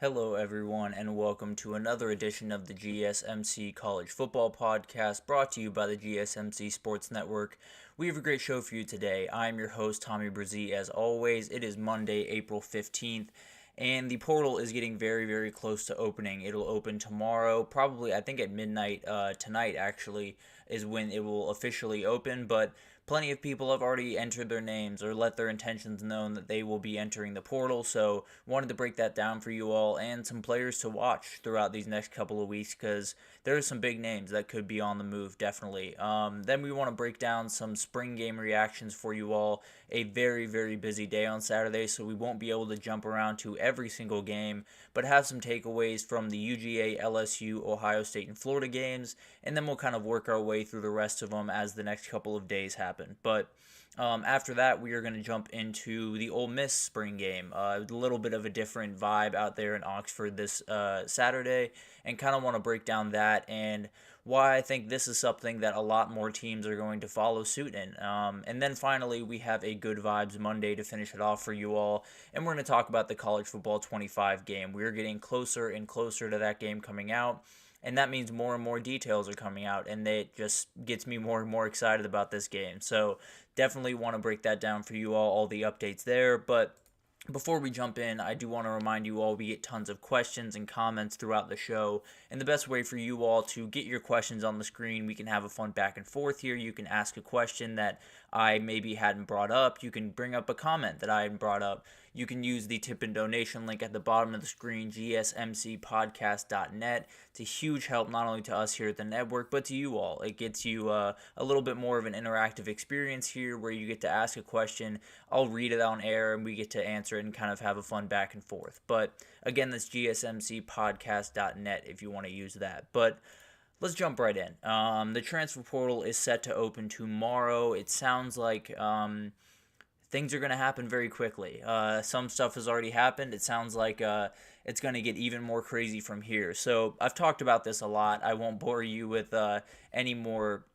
Hello, everyone, and welcome to another edition of the GSMC College Football Podcast brought to you by the GSMC Sports Network. We have a great show for you today. I'm your host, Tommy Brzee. As always, it is Monday, April 15th, and the portal is getting very, very close to opening. It'll open tomorrow, probably, I think at midnight tonight, actually, is when it will officially open, but plenty of people have already entered their names or let their intentions known that they will be entering the portal, so wanted to break that down for you all and some players to watch throughout these next couple of weeks because there are some big names that could be on the move, definitely. Then we want to break down some spring game reactions for you all. A very, very busy day on Saturday, so we won't be able to jump around to every single game, but have some takeaways from the UGA, LSU, Ohio State, and Florida games, and then we'll kind of work our way through the rest of them as the next couple of days happen. But after that, we are going to jump into the Ole Miss spring game. A little bit of a different vibe out there in Oxford this Saturday, and kind of want to break down that and why I think this is something that a lot more teams are going to follow suit in. And then finally, we have a Good Vibes Monday to finish it off for you all, and we're going to talk about the College Football 25 game. We're getting closer and closer to that game coming out. And that means more and more details are coming out, and it just gets me more and more excited about this game. So definitely want to break that down for you all the updates there. But before we jump in, I do want to remind you all we get tons of questions and comments throughout the show. And the best way for you all to get your questions on the screen, we can have a fun back and forth here. You can ask a question that I maybe hadn't brought up. You can bring up a comment that I hadn't brought up. You can use the tip and donation link at the bottom of the screen, gsmcpodcast.net. It's a huge help not only to us here at the network, but to you all. It gets you a little bit more of an interactive experience here where you get to ask a question. I'll read it on air, and we get to answer it and kind of have a fun back and forth. But again, that's gsmcpodcast.net if you want to use that. But let's jump right in. The transfer portal is set to open tomorrow. It sounds like things are going to happen very quickly. Some stuff has already happened. It sounds like it's going to get even more crazy from here. So I've talked about this a lot. I won't bore you with any more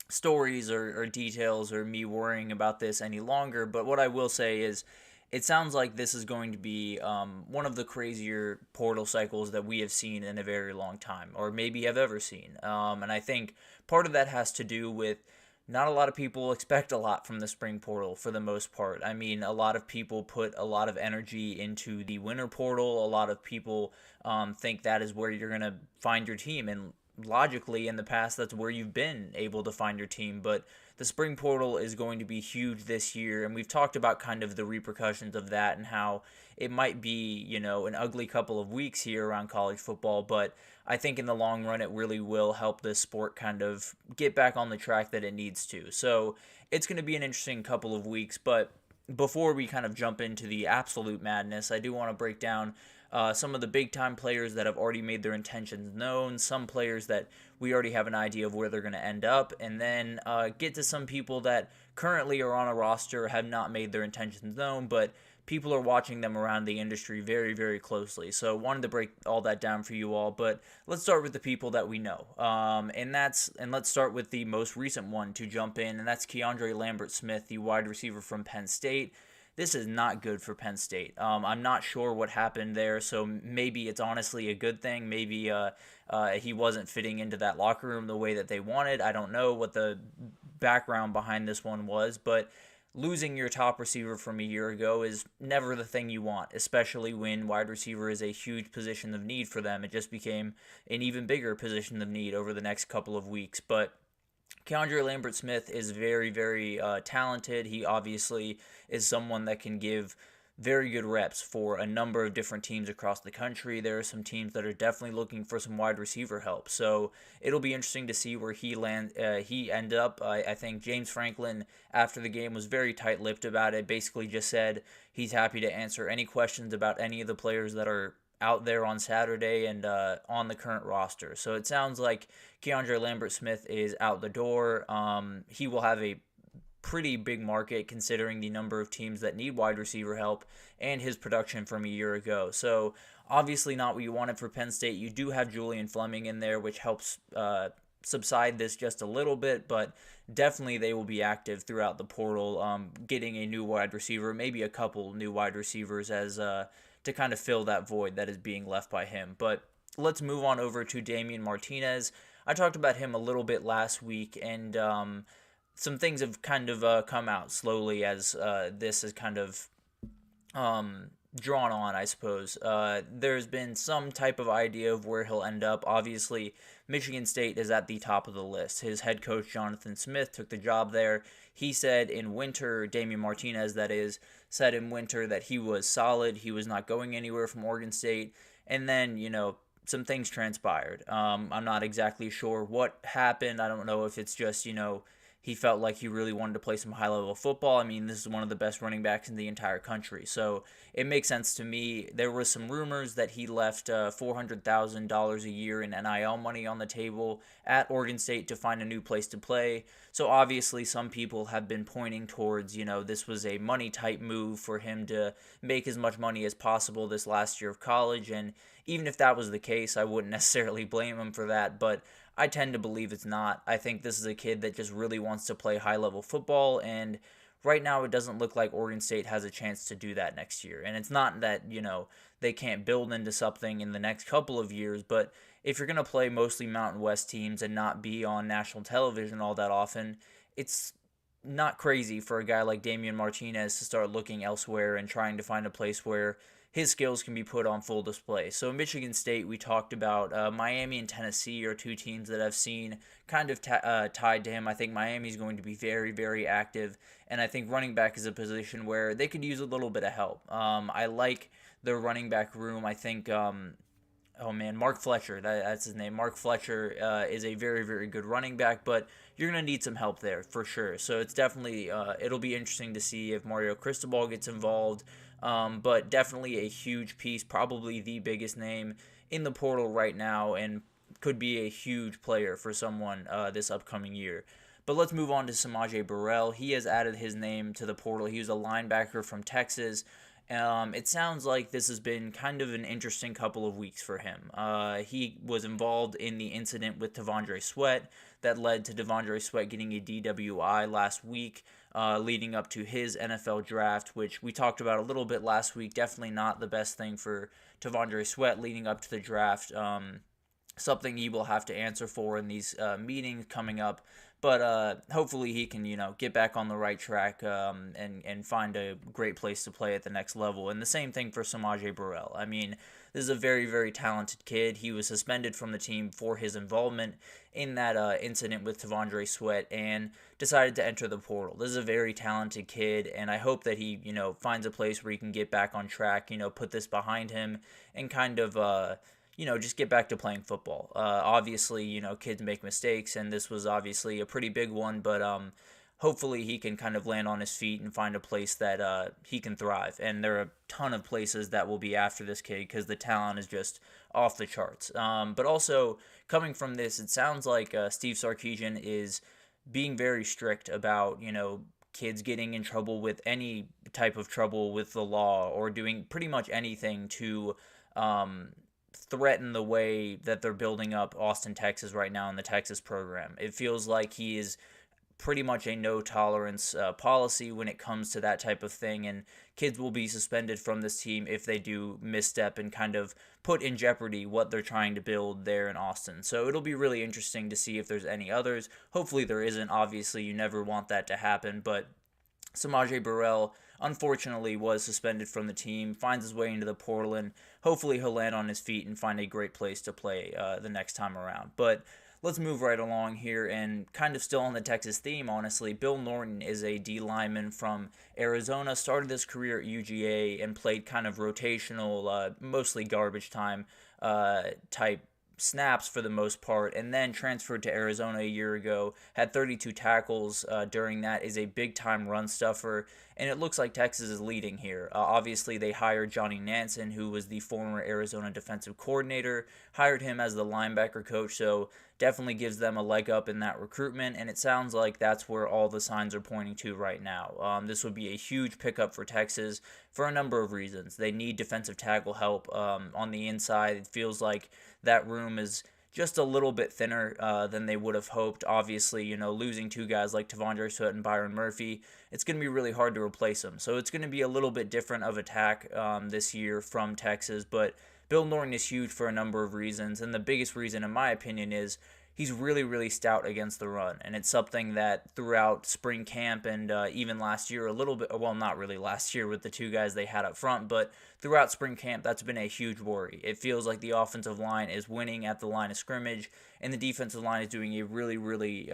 stories or details or me worrying about this any longer. But what I will say is it sounds like this is going to be one of the crazier portal cycles that we have seen in a very long time, or maybe have ever seen. And I think part of that has to do with not a lot of people expect a lot from the spring portal for the most part. I mean, a lot of people put a lot of energy into the winter portal. A lot of people think that is where you're going to find your team. And logically, in the past, that's where you've been able to find your team. But the spring portal is going to be huge this year. And we've talked about kind of the repercussions of that and how it might be, an ugly couple of weeks here around college football. But I think in the long run, it really will help this sport kind of get back on the track that it needs to. So it's going to be an interesting couple of weeks. But before we kind of jump into the absolute madness, I do want to break down some of the big-time players that have already made their intentions known, some players that we already have an idea of where they're going to end up, and then get to some people that currently are on a roster, have not made their intentions known, but people are watching them around the industry very, very closely. So wanted to break all that down for you all, but let's start with the people that we know. And let's start with the most recent one to jump in, and that's Keandre Lambert-Smith, the wide receiver from Penn State. This is not good for Penn State. I'm not sure what happened there, so maybe it's honestly a good thing. Maybe he wasn't fitting into that locker room the way that they wanted. I don't know what the background behind this one was, but losing your top receiver from a year ago is never the thing you want, especially when wide receiver is a huge position of need for them. It just became an even bigger position of need over the next couple of weeks. But Keandre Lambert-Smith is very, very talented. He obviously is someone that can give very good reps for a number of different teams across the country. There are some teams that are definitely looking for some wide receiver help. So it'll be interesting to see where he end up. I think James Franklin, after the game, was very tight-lipped about it. Basically just said he's happy to answer any questions about any of the players that are out there on Saturday and on the current roster. So it sounds like Keandre Lambert-Smith is out the door. He will have a pretty big market considering the number of teams that need wide receiver help and his production from a year ago. So obviously not what you wanted for Penn State. You do have Julian Fleming in there, which helps subside this just a little bit, but definitely they will be active throughout the portal, getting a new wide receiver, maybe a couple new wide receivers as to kind of fill that void that is being left by him. But let's move on over to Damian Martinez. I talked about him a little bit last week, and some things have kind of come out slowly as this is kind of drawn on, I suppose. There's been some type of idea of where he'll end up. Obviously, Michigan State is at the top of the list. His head coach, Jonathan Smith, took the job there. He said in winter, Damian Martinez, that is, said in winter that he was solid. He was not going anywhere from Oregon State. And then, some things transpired. I'm not exactly sure what happened. I don't know if it's just, he felt like he really wanted to play some high-level football. I mean, this is one of the best running backs in the entire country. So it makes sense to me. There were some rumors that he left $400,000 a year in NIL money on the table at Oregon State to find a new place to play. So obviously some people have been pointing towards, this was a money-type move for him to make as much money as possible this last year of college. And even if that was the case, I wouldn't necessarily blame him for that. But I tend to believe it's not. I think this is a kid that just really wants to play high-level football, and right now it doesn't look like Oregon State has a chance to do that next year. And it's not that, they can't build into something in the next couple of years, but if you're going to play mostly Mountain West teams and not be on national television all that often, it's not crazy for a guy like Damian Martinez to start looking elsewhere and trying to find a place where his skills can be put on full display. So Michigan State, we talked about. Miami and Tennessee are two teams that I've seen kind of tied to him. I think Miami's going to be very, very active, and I think running back is a position where they could use a little bit of help. I like their running back room. I think, Mark Fletcher, that's his name. Mark Fletcher is a very, very good running back, but you're going to need some help there for sure. So it's definitely, it'll be interesting to see if Mario Cristobal gets involved. But definitely a huge piece, probably the biggest name in the portal right now, and could be a huge player for someone this upcoming year. But let's move on to Samaje Burrell. He has added his name to the portal. He was a linebacker from Texas. It sounds like this has been kind of an interesting couple of weeks for him. He was involved in the incident with T'Vondre Sweat that led to T'Vondre Sweat getting a DWI last week, leading up to his NFL draft, which we talked about a little bit last week. Definitely not the best thing for T'Vondre Sweat leading up to the draft. Something he will have to answer for in these meetings coming up. But hopefully he can, get back on the right track and find a great place to play at the next level. And the same thing for Samaje Burrell. I mean, this is a very, very talented kid. He was suspended from the team for his involvement in that incident with T'Vondre Sweat and decided to enter the portal. This is a very talented kid, and I hope that he, finds a place where he can get back on track, put this behind him and kind of just get back to playing football. Obviously, kids make mistakes, and this was obviously a pretty big one, but hopefully he can kind of land on his feet and find a place that he can thrive. And there are a ton of places that will be after this kid because the talent is just off the charts. But also, coming from this, it sounds like Steve Sarkisian is being very strict about, kids getting in trouble with any type of trouble with the law or doing pretty much anything to threaten the way that they're building up Austin, Texas right now in the Texas program. It feels like he is pretty much a no-tolerance policy when it comes to that type of thing, and kids will be suspended from this team if they do misstep and kind of put in jeopardy what they're trying to build there in Austin. So it'll be really interesting to see if there's any others. Hopefully there isn't. Obviously, you never want that to happen, but Samaje Burrell, unfortunately, was suspended from the team, finds his way into the portal, and hopefully he'll land on his feet and find a great place to play the next time around. But let's move right along here, and kind of still on the Texas theme, honestly. Bill Norton is a D lineman from Arizona, started his career at UGA and played kind of rotational, mostly garbage time type snaps for the most part, and then transferred to Arizona a year ago, had 32 tackles during that, is a big-time run stuffer, and it looks like Texas is leading here. Obviously, they hired Johnny Nansen, who was the former Arizona defensive coordinator, hired him as the linebacker coach, so definitely gives them a leg up in that recruitment, and it sounds like that's where all the signs are pointing to right now. This would be a huge pickup for Texas for a number of reasons. They need defensive tackle help on the inside. It feels like that room is just a little bit thinner than they would have hoped. Obviously, losing two guys like Tavondre Sweat and Byron Murphy, it's going to be really hard to replace them. So it's going to be a little bit different of attack this year from Texas, but Bill Norton is huge for a number of reasons, and the biggest reason, in my opinion, is he's really, really stout against the run, and it's something that throughout spring camp and even last year a little bit, well, not really last year with the two guys they had up front, but throughout spring camp, that's been a huge worry. It feels like the offensive line is winning at the line of scrimmage, and the defensive line is doing a really, really,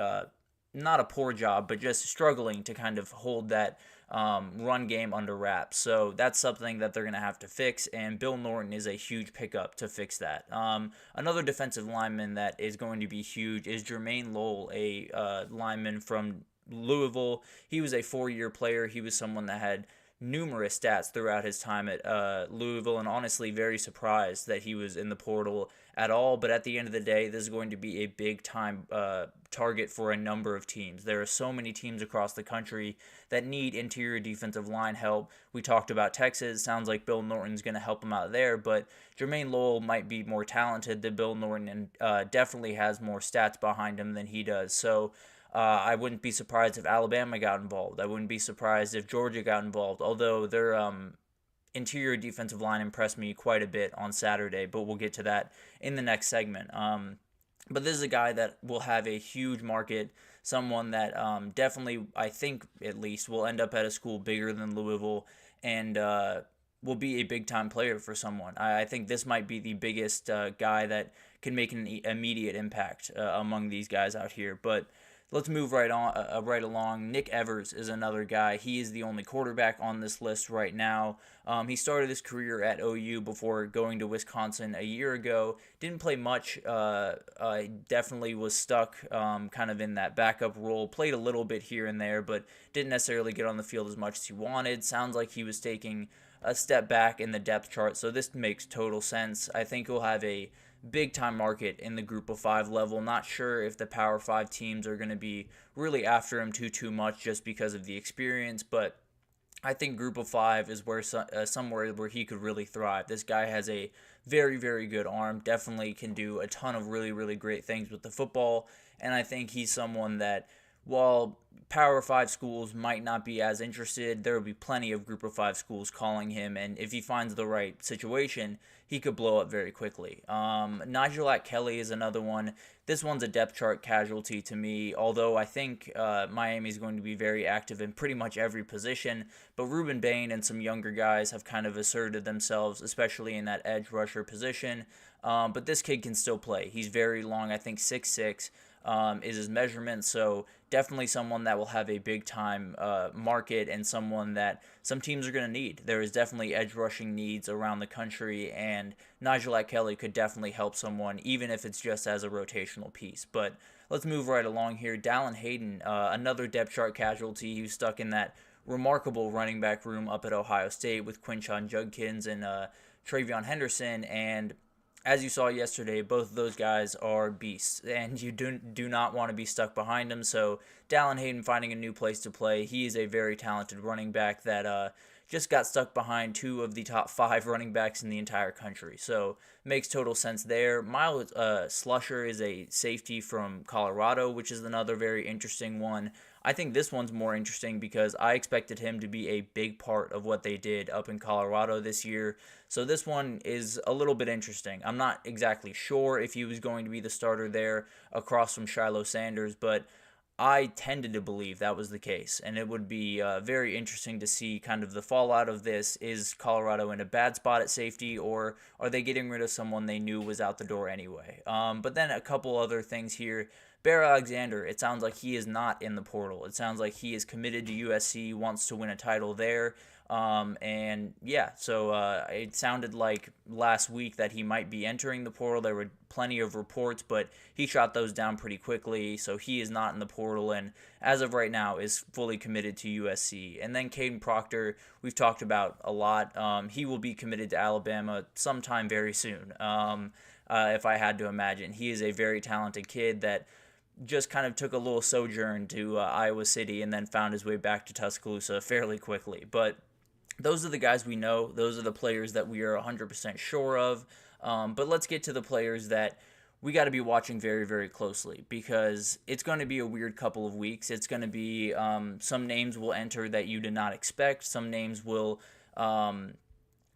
not a poor job, but just struggling to kind of hold that run game under wraps. So that's something that they're going to have to fix, and Bill Norton is a huge pickup to fix that. Another defensive lineman that is going to be huge is Jermaine Lowell, a lineman from Louisville. He was a 4-year player. He was someone that had numerous stats throughout his time at Louisville, and honestly very surprised that he was in the portal at all. But at the end of the day, this is going to be a big time target for a number of teams. There are so many teams across the country that need interior defensive line help. We talked about Texas. Sounds like Bill Norton's going to help them out there, but Jermaine Lowell might be more talented than Bill Norton and definitely has more stats behind him than he does. So I wouldn't be surprised if Alabama got involved. I wouldn't be surprised if Georgia got involved, although their interior defensive line impressed me quite a bit on Saturday, but we'll get to that in the next segment. But this is a guy that will have a huge market, someone that definitely, I think at least, will end up at a school bigger than Louisville and will be a big-time player for someone. I think this might be the biggest guy that can make an immediate impact among these guys out here. But let's move right along. Nick Evers is another guy. He is the only quarterback on this list right now. He started his career at OU before going to Wisconsin a year ago. Didn't play much. Definitely was stuck kind of in that backup role. Played a little bit here and there, but didn't necessarily get on the field as much as he wanted. Sounds like he was taking a step back in the depth chart, so this makes total sense. I think he'll have a big-time market in the Group of 5 level. Not sure if the Power 5 teams are going to be really after him too much just because of the experience, but I think Group of 5 is where somewhere where he could really thrive. This guy has a very, very good arm, definitely can do a ton of really, really great things with the football, and I think he's someone that, while Power 5 schools might not be as interested, there will be plenty of Group of 5 schools calling him, and if he finds the right situation, he could blow up very quickly. Nigel Kelly is another one. This one's a depth chart casualty to me, although I think Miami is going to be very active in pretty much every position, but Ruben Bain and some younger guys have kind of asserted themselves, especially in that edge rusher position, but this kid can still play. He's very long, I think 6'6", is his measurement, so definitely someone that will have a big-time market and someone that some teams are going to need. There is definitely edge rushing needs around the country, and Nigel Kelly could definitely help someone, even if it's just as a rotational piece. But let's move right along here. Dallin Hayden, another depth chart casualty who's stuck in that remarkable running back room up at Ohio State with Quinshon Judkins and Travion Henderson, and as you saw yesterday, both of those guys are beasts, and you do not want to be stuck behind them. So Dallin Hayden finding a new place to play. He is a very talented running back that just got stuck behind two of the top 5 running backs in the entire country. So makes total sense there. Miles Slusher is a safety from Colorado, which is another very interesting one. I think this one's more interesting because I expected him to be a big part of what they did up in Colorado this year. So this one is a little bit interesting. I'm not exactly sure if he was going to be the starter there across from Shiloh Sanders, but I tended to believe that was the case, and it would be very interesting to see kind of the fallout of this. Is Colorado in a bad spot at safety, or are they getting rid of someone they knew was out the door anyway? But then a couple other things here. Bear Alexander, it sounds like he is not in the portal. It sounds like he is committed to USC, wants to win a title there. And yeah, so it sounded like last week that he might be entering the portal. There were plenty of reports, but he shot those down pretty quickly, so he is not in the portal, and as of right now is fully committed to USC. And then Caden Proctor, we've talked about a lot. He will be committed to Alabama sometime very soon, if I had to imagine. He is a very talented kid that just kind of took a little sojourn to Iowa City and then found his way back to Tuscaloosa fairly quickly. But those are the guys we know. Those are the players that we are 100% sure of. But let's get to the players that we got to be watching very, very closely because it's going to be a weird couple of weeks. It's going to be some names will enter that you did not expect. Some names will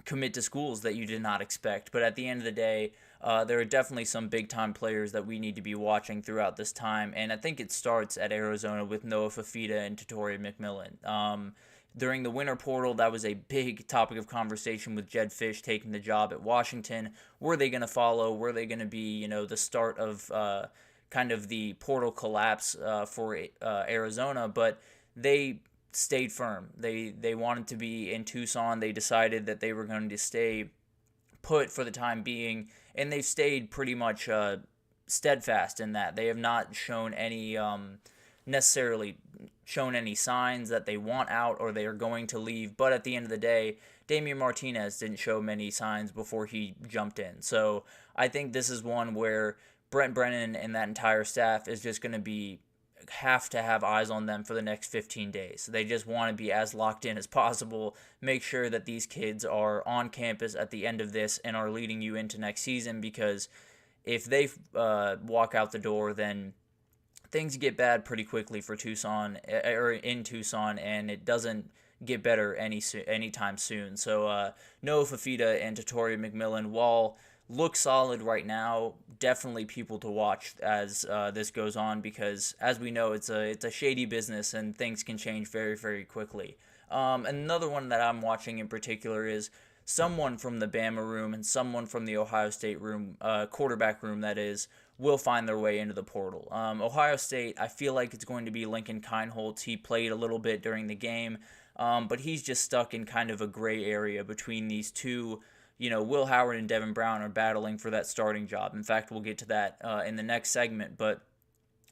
commit to schools that you did not expect. But at the end of the day, there are definitely some big-time players that we need to be watching throughout this time. And I think it starts at Arizona with Noah Fifita and Tatori McMillan. During the winter portal, that was a big topic of conversation with Jed Fish taking the job at Washington. Were they going to follow? Were they going to be, the start of kind of the portal collapse for Arizona? But they stayed firm. They wanted to be in Tucson. They decided that they were going to stay put for the time being, and they've stayed pretty much steadfast in that. They have not shown any necessarily shown any signs that they want out or they are going to leave. But at the end of the day, Damian Martinez didn't show many signs before he jumped in. So I think this is one where Brent Brennan and that entire staff is just going to have to have eyes on them for the next 15 days. They just want to be as locked in as possible, make sure that these kids are on campus at the end of this and are leading you into next season, because if they walk out the door, then things get bad pretty quickly for Tucson, or in Tucson, and it doesn't get better anytime soon. So Noah Fifita and Tatori McMillan, while look solid right now, definitely people to watch as this goes on, because as we know, it's a shady business and things can change very, very quickly. Another one that I'm watching in particular is someone from the Bama room and someone from the Ohio State room, quarterback room that is, will find their way into the portal. Ohio State, I feel like it's going to be Lincoln Kienholz. He played a little bit during the game, but he's just stuck in kind of a gray area between these two. Will Howard and Devin Brown are battling for that starting job. In fact, we'll get to that in the next segment, but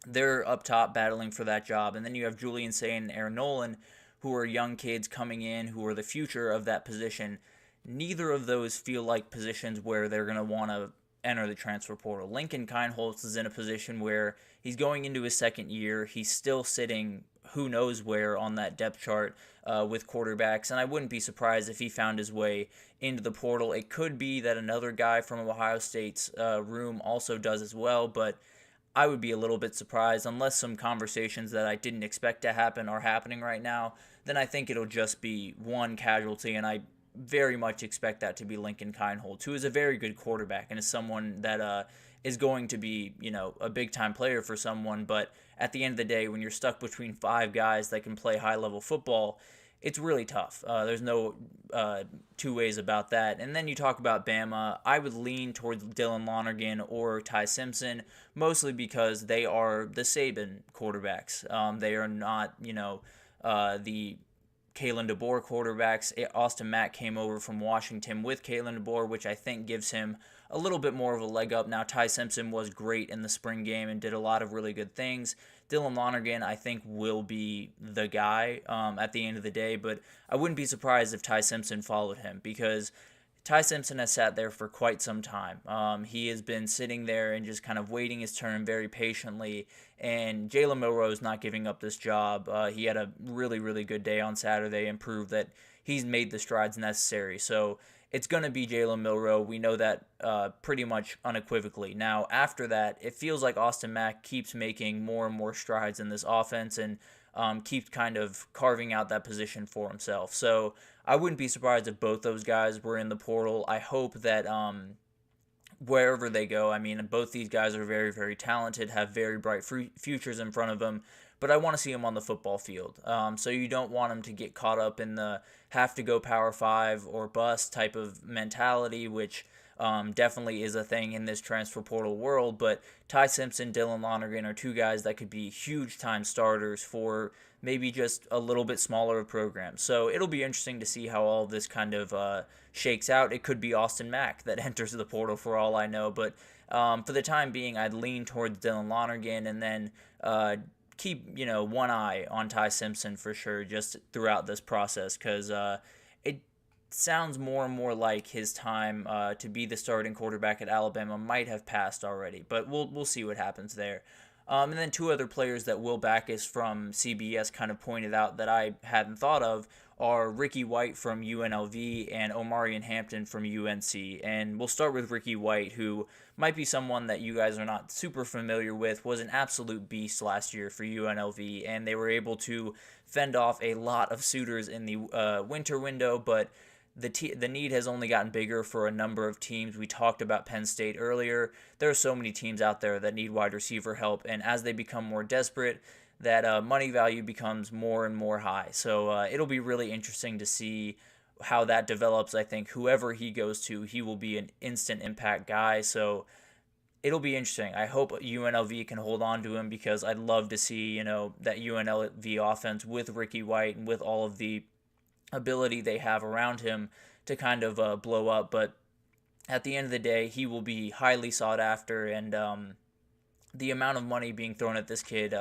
they're up top battling for that job. And then you have Julian Sayin and Aaron Nolan, who are young kids coming in, who are the future of that position. Neither of those feel like positions where they're going to want to enter the transfer portal. Lincoln Kienholz is in a position where he's going into his second year. He's still sitting who knows where on that depth chart with quarterbacks, and I wouldn't be surprised if he found his way into the portal. It could be that another guy from Ohio State's room also does as well, but I would be a little bit surprised unless some conversations that I didn't expect to happen are happening right now. Then I think it'll just be one casualty, and I very much expect that to be Lincoln Kienholz, who is a very good quarterback and is someone that is going to be, a big-time player for someone. But at the end of the day, when you're stuck between five guys that can play high-level football, it's really tough. There's no two ways about that. And then you talk about Bama. I would lean towards Dylan Lonergan or Ty Simpson, mostly because they are the Saban quarterbacks. They are not, the Kalen DeBoer quarterbacks. Austin Mack came over from Washington with Kalen DeBoer, which I think gives him a little bit more of a leg up. Now, Ty Simpson was great in the spring game and did a lot of really good things. Dylan Lonergan, I think, will be the guy at the end of the day, but I wouldn't be surprised if Ty Simpson followed him, because Ty Simpson has sat there for quite some time. He has been sitting there and just kind of waiting his turn very patiently, and Jalen Milroe is not giving up this job. He had a really, really good day on Saturday and proved that he's made the strides necessary. So it's going to be Jalen Milroe. We know that pretty much unequivocally. Now, after that, it feels like Austin Mack keeps making more and more strides in this offense and keeps kind of carving out that position for himself. So I wouldn't be surprised if both those guys were in the portal. I hope that wherever they go, both these guys are very, very talented, have very bright futures in front of them, but I want to see them on the football field. So you don't want them to get caught up in the have to go Power 5 or bust type of mentality, which definitely is a thing in this transfer portal world. But Ty Simpson, Dylan Lonergan are two guys that could be huge-time starters for maybe just a little bit smaller of programs. So it'll be interesting to see how all this kind of shakes out. It could be Austin Mack that enters the portal for all I know. But for the time being, I'd lean towards Dylan Lonergan and then keep one eye on Ty Simpson for sure just throughout this process, because it sounds more and more like his time to be the starting quarterback at Alabama might have passed already, but we'll see what happens there. And then two other players that Will Backus from CBS kind of pointed out that I hadn't thought of are Ricky White from UNLV and Omarion Hampton from UNC. And we'll start with Ricky White, who might be someone that you guys are not super familiar with, was an absolute beast last year for UNLV, and they were able to fend off a lot of suitors in the winter window, but the need has only gotten bigger for a number of teams. We talked about Penn State earlier. There are so many teams out there that need wide receiver help, and as they become more desperate, that money value becomes more and more high. So it'll be really interesting to see how that develops. I think whoever he goes to, he will be an instant impact guy. So it'll be interesting. I hope UNLV can hold on to him, because I'd love to see, that UNLV offense with Ricky White and with all of the ability they have around him to kind of blow up. But at the end of the day, he will be highly sought after, and the amount of money being thrown at this kid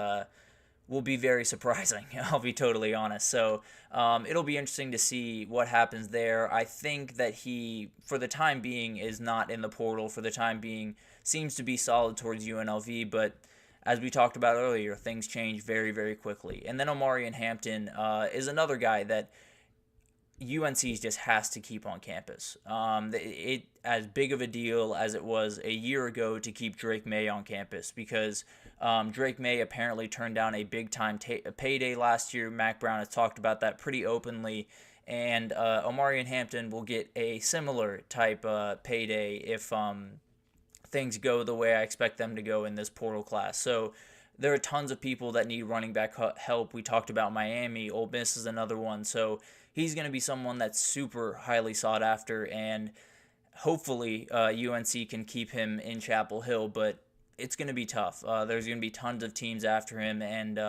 will be very surprising. I'll be totally honest. So it'll be interesting to see what happens there. I think that he, for the time being, is not in the portal. For the time being, seems to be solid towards UNLV, but as we talked about earlier, things change very, very quickly. And then Omarion Hampton is another guy that UNC just has to keep on campus. It as big of a deal as it was a year ago to keep Drake May on campus, because Drake May apparently turned down a big-time payday last year. Mac Brown has talked about that pretty openly, and Omarion Hampton will get a similar type payday if things go the way I expect them to go in this portal class. So there are tons of people that need running back help. We talked about Miami. Ole Miss is another one. So he's going to be someone that's super highly sought after, and hopefully UNC can keep him in Chapel Hill, but it's going to be tough. There's going to be tons of teams after him, and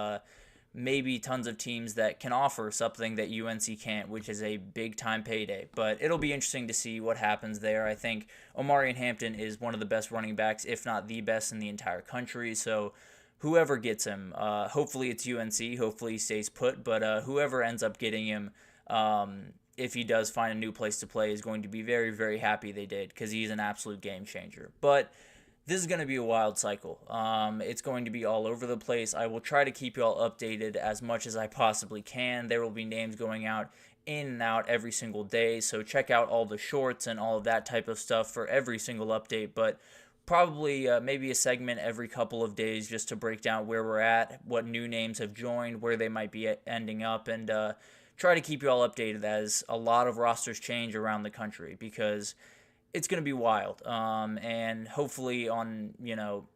maybe tons of teams that can offer something that UNC can't, which is a big-time payday. But it'll be interesting to see what happens there. I think Omarion Hampton is one of the best running backs, if not the best in the entire country, so whoever gets him, hopefully it's UNC, hopefully he stays put, but whoever ends up getting him, if he does find a new place to play, is going to be very, very happy they did, because he's an absolute game changer. But this is going to be a wild cycle. It's going to be all over the place. I will try to keep you all updated as much as I possibly can. There will be names going out in and out every single day, so check out all the shorts and all of that type of stuff for every single update, but probably maybe a segment every couple of days just to break down where we're at, what new names have joined, where they might be ending up, and try to keep you all updated as a lot of rosters change around the country, because it's going to be wild. And hopefully on,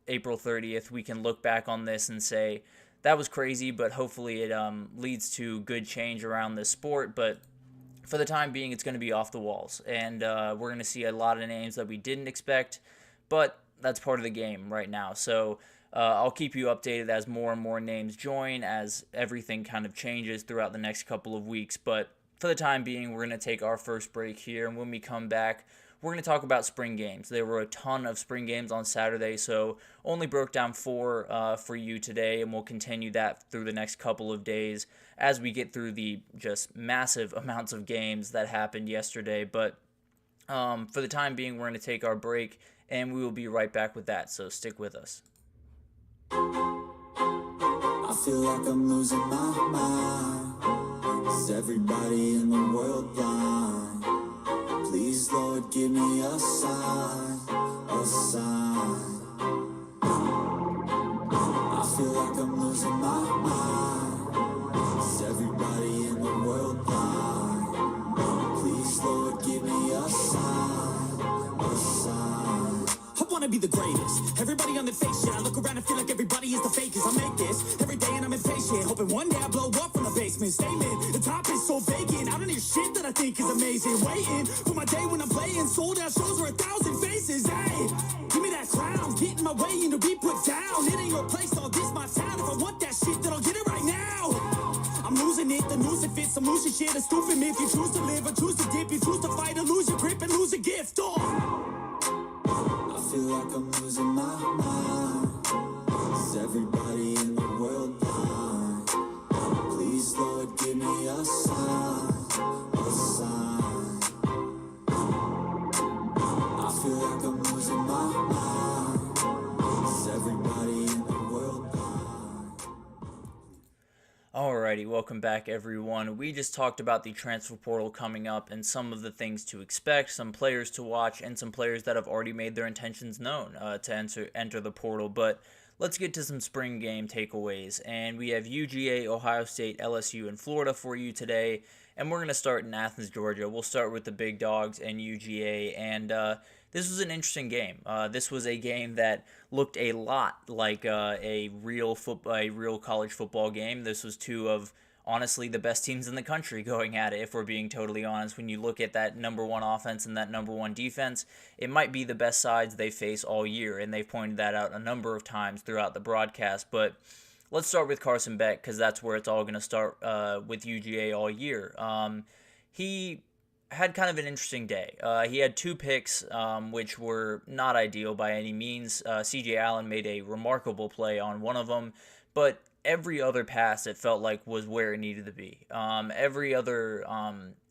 April 30th, we can look back on this and say, that was crazy, but hopefully it leads to good change around this sport. But for the time being, it's going to be off the walls. And we're going to see a lot of names that we didn't expect, but that's part of the game right now. So I'll keep you updated as more and more names join, as everything kind of changes throughout the next couple of weeks. But for the time being, we're going to take our first break here, and when we come back, we're going to talk about spring games. There were a ton of spring games on Saturday, so only broke down 4 for you today, and we'll continue that through the next couple of days as we get through the just massive amounts of games that happened yesterday. But for the time being, we're going to take our break, and we will be right back with that, so stick with us. I feel like I'm losing my mind. Is everybody in the world blind? Please, Lord, give me a sign, a sign. I feel like I'm losing my mind. Is everybody in the world blind? Please, Lord, give me a sign, a sign. I wanna be the greatest. Everybody on the fake shit. I look around and feel like everybody is the fakest. I make this every day and I'm impatient, hoping one day I blow up from the basement. Statement, the top is so vacant. I don't hear shit that I think is amazing. Waiting for my day when I'm playing sold out shows for 1,000 faces. Hey, give me that crown, get in my way and to be put down. It ain't your place, all this my town. If I want that shit, then I'll get it right now. I'm losing it, the news it fits. I'm losing shit, a stupid myth. You choose to live or choose to dip. You choose to fight or lose your grip and lose a gift. I feel like I'm losing my mind. Is everybody in the world blind? Please, Lord, give me a sign, a sign. I feel like I'm losing my mind. Is everybody in the world blind? Alrighty, Alrighty, welcome back everyone. We just talked about the transfer portal coming up and some of the things to expect, some players to watch, and some players that have already made their intentions known to enter the portal. But let's get to some spring game takeaways. And we have UGA, Ohio State, LSU, and Florida for you today. And we're going to start in Athens, Georgia. We'll start with the big dogs and UGA. And this was an interesting game. This was a game that looked a lot like a real college football game. This was two of honestly the best teams in the country going at it, if we're being totally honest. When you look at that number one offense and that number one defense, it might be the best sides they face all year, and they've pointed that out a number of times throughout the broadcast. But let's start with Carson Beck, because that's where it's all going to start with UGA all year. He had kind of an interesting day. He had two picks, which were not ideal by any means. C.J. Allen made a remarkable play on one of them, but every other pass, it felt like, was where it needed to be. Every other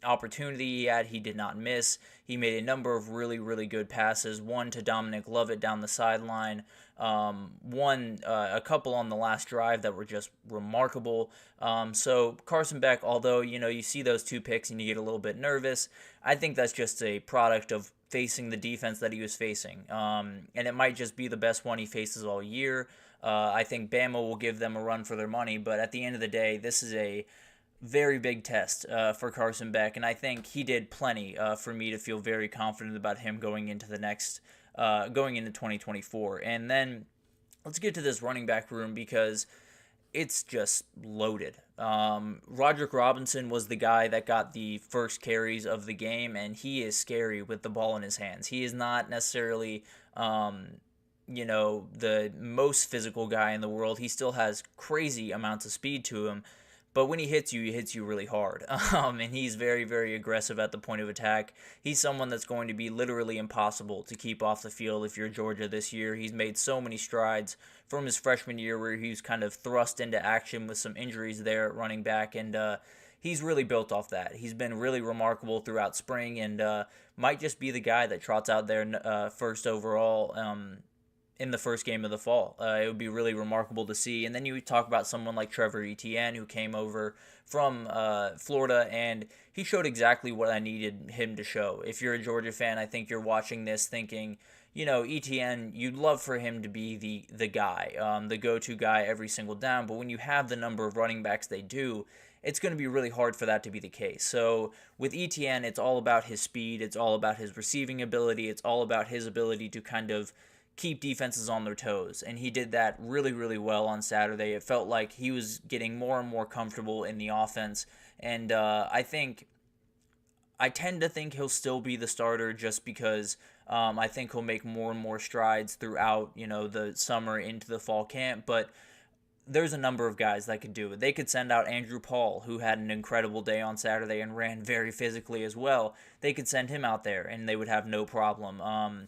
opportunity he had, he did not miss. He made a number of really, really good passes. One to Dominic Lovett down the sideline. A couple on the last drive that were just remarkable. So Carson Beck, although, you see those two picks and you get a little bit nervous, I think that's just a product of facing the defense that he was facing. And it might just be the best one he faces all year. I think Bama will give them a run for their money, but at the end of the day, this is a very big test for Carson Beck, and I think he did plenty for me to feel very confident about him going into 2024. And then let's get to this running back room, because it's just loaded. Roderick Robinson was the guy that got the first carries of the game, and he is scary with the ball in his hands. He is not necessarily the most physical guy in the world. He still has crazy amounts of speed to him, but when he hits you really hard. And he's very, very aggressive at the point of attack. He's someone that's going to be literally impossible to keep off the field if you're Georgia this year. He's made so many strides from his freshman year, where he was kind of thrust into action with some injuries there at running back, and he's really built off that. He's been really remarkable throughout spring, and might just be the guy that trots out there first overall in the first game of the fall. It would be really remarkable to see. And then you talk about someone like Trevor Etienne, who came over from Florida, and he showed exactly what I needed him to show. If you're a Georgia fan, I think you're watching this thinking, Etienne, you'd love for him to be the guy, the go-to guy every single down. But when you have the number of running backs they do, it's going to be really hard for that to be the case. So with Etienne, it's all about his speed. It's all about his receiving ability. It's all about his ability to kind of keep defenses on their toes, and he did that really, really well on Saturday. It felt like he was getting more and more comfortable in the offense, and I tend to think he'll still be the starter, just because I think he'll make more and more strides throughout the summer into the fall camp. But there's a number of guys that could do it. They could send out Andrew Paul, who had an incredible day on Saturday and ran very physically as well. They could send him out there, and they would have no problem.